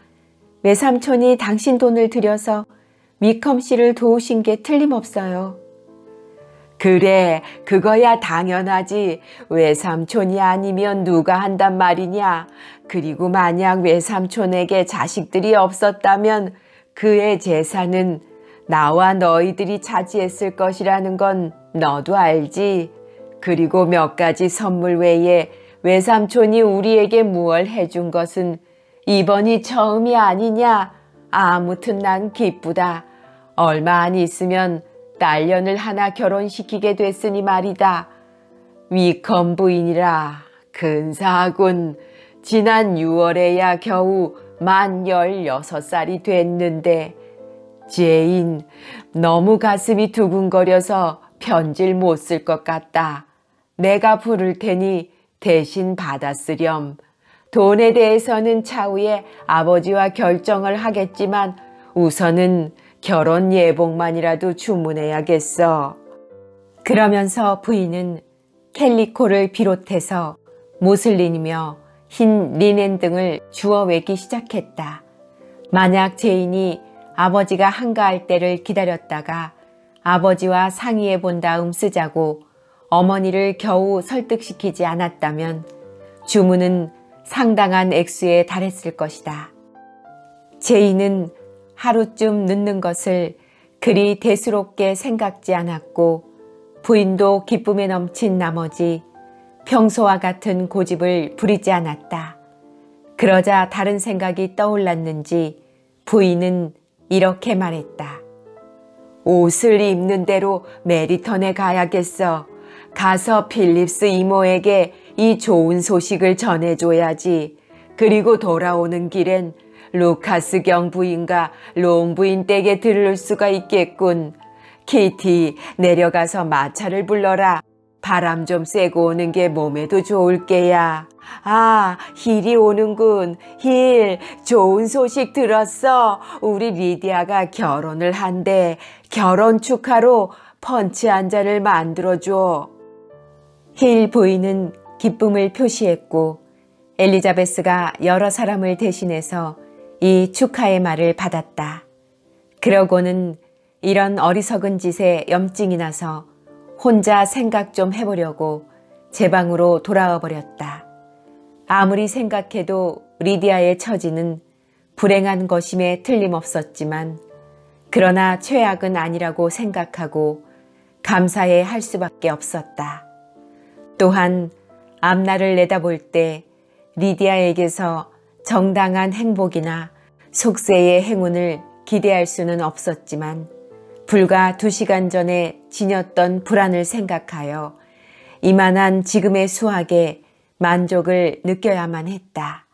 외삼촌이 당신 돈을 들여서 위컴 씨를 도우신 게 틀림없어요. 그래, 그거야 당연하지. 외삼촌이 아니면 누가 한단 말이냐. 그리고 만약 외삼촌에게 자식들이 없었다면 그의 재산은 나와 너희들이 차지했을 것이라는 건 너도 알지. 그리고 몇 가지 선물 외에 외삼촌이 우리에게 무얼 해준 것은 이번이 처음이 아니냐. 아무튼 난 기쁘다. 얼마 안 있으면 딸년을 하나 결혼시키게 됐으니 말이다. 위컴 부인이라 근사하군. 지난 6월에야 겨우 만 16살이 됐는데. 제인, 너무 가슴이 두근거려서 편지를 못 쓸 것 같다. 내가 부를 테니 대신 받아 쓰렴. 돈에 대해서는 차후에 아버지와 결정을 하겠지만 우선은 결혼 예복만이라도 주문해야겠어. 그러면서 부인은 캘리코를 비롯해서 모슬린이며 흰 리넨 등을 주워 외기 시작했다. 만약 제인이 아버지가 한가할 때를 기다렸다가 아버지와 상의해 본 다음 쓰자고 어머니를 겨우 설득시키지 않았다면 주문은 상당한 액수에 달했을 것이다. 제인은 하루쯤 늦는 것을 그리 대수롭게 생각지 않았고 부인도 기쁨에 넘친 나머지 평소와 같은 고집을 부리지 않았다. 그러자 다른 생각이 떠올랐는지 부인은 이렇게 말했다. 옷을 입는 대로 메리턴에 가야겠어. 가서 필립스 이모에게 이 좋은 소식을 전해줘야지. 그리고 돌아오는 길엔 루카스 경 부인과 롱 부인 댁에 들를 수가 있겠군. 키티, 내려가서 마차를 불러라. 바람 좀 쐬고 오는 게 몸에도 좋을 게야. 아, 힐이 오는군. 힐, 좋은 소식 들었어. 우리 리디아가 결혼을 한대. 결혼 축하로 펀치 한 잔을 만들어줘. 힐 부인은 기쁨을 표시했고 엘리자베스가 여러 사람을 대신해서 이 축하의 말을 받았다. 그러고는 이런 어리석은 짓에 염증이 나서 혼자 생각 좀 해보려고 제 방으로 돌아와 버렸다. 아무리 생각해도 리디아의 처지는 불행한 것임에 틀림없었지만 그러나 최악은 아니라고 생각하고 감사해 할 수밖에 없었다. 또한 앞날을 내다볼 때 리디아에게서 정당한 행복이나 속세의 행운을 기대할 수는 없었지만 불과 2시간 전에 지녔던 불안을 생각하여 이만한 지금의 수확에 만족을 느껴야만 했다.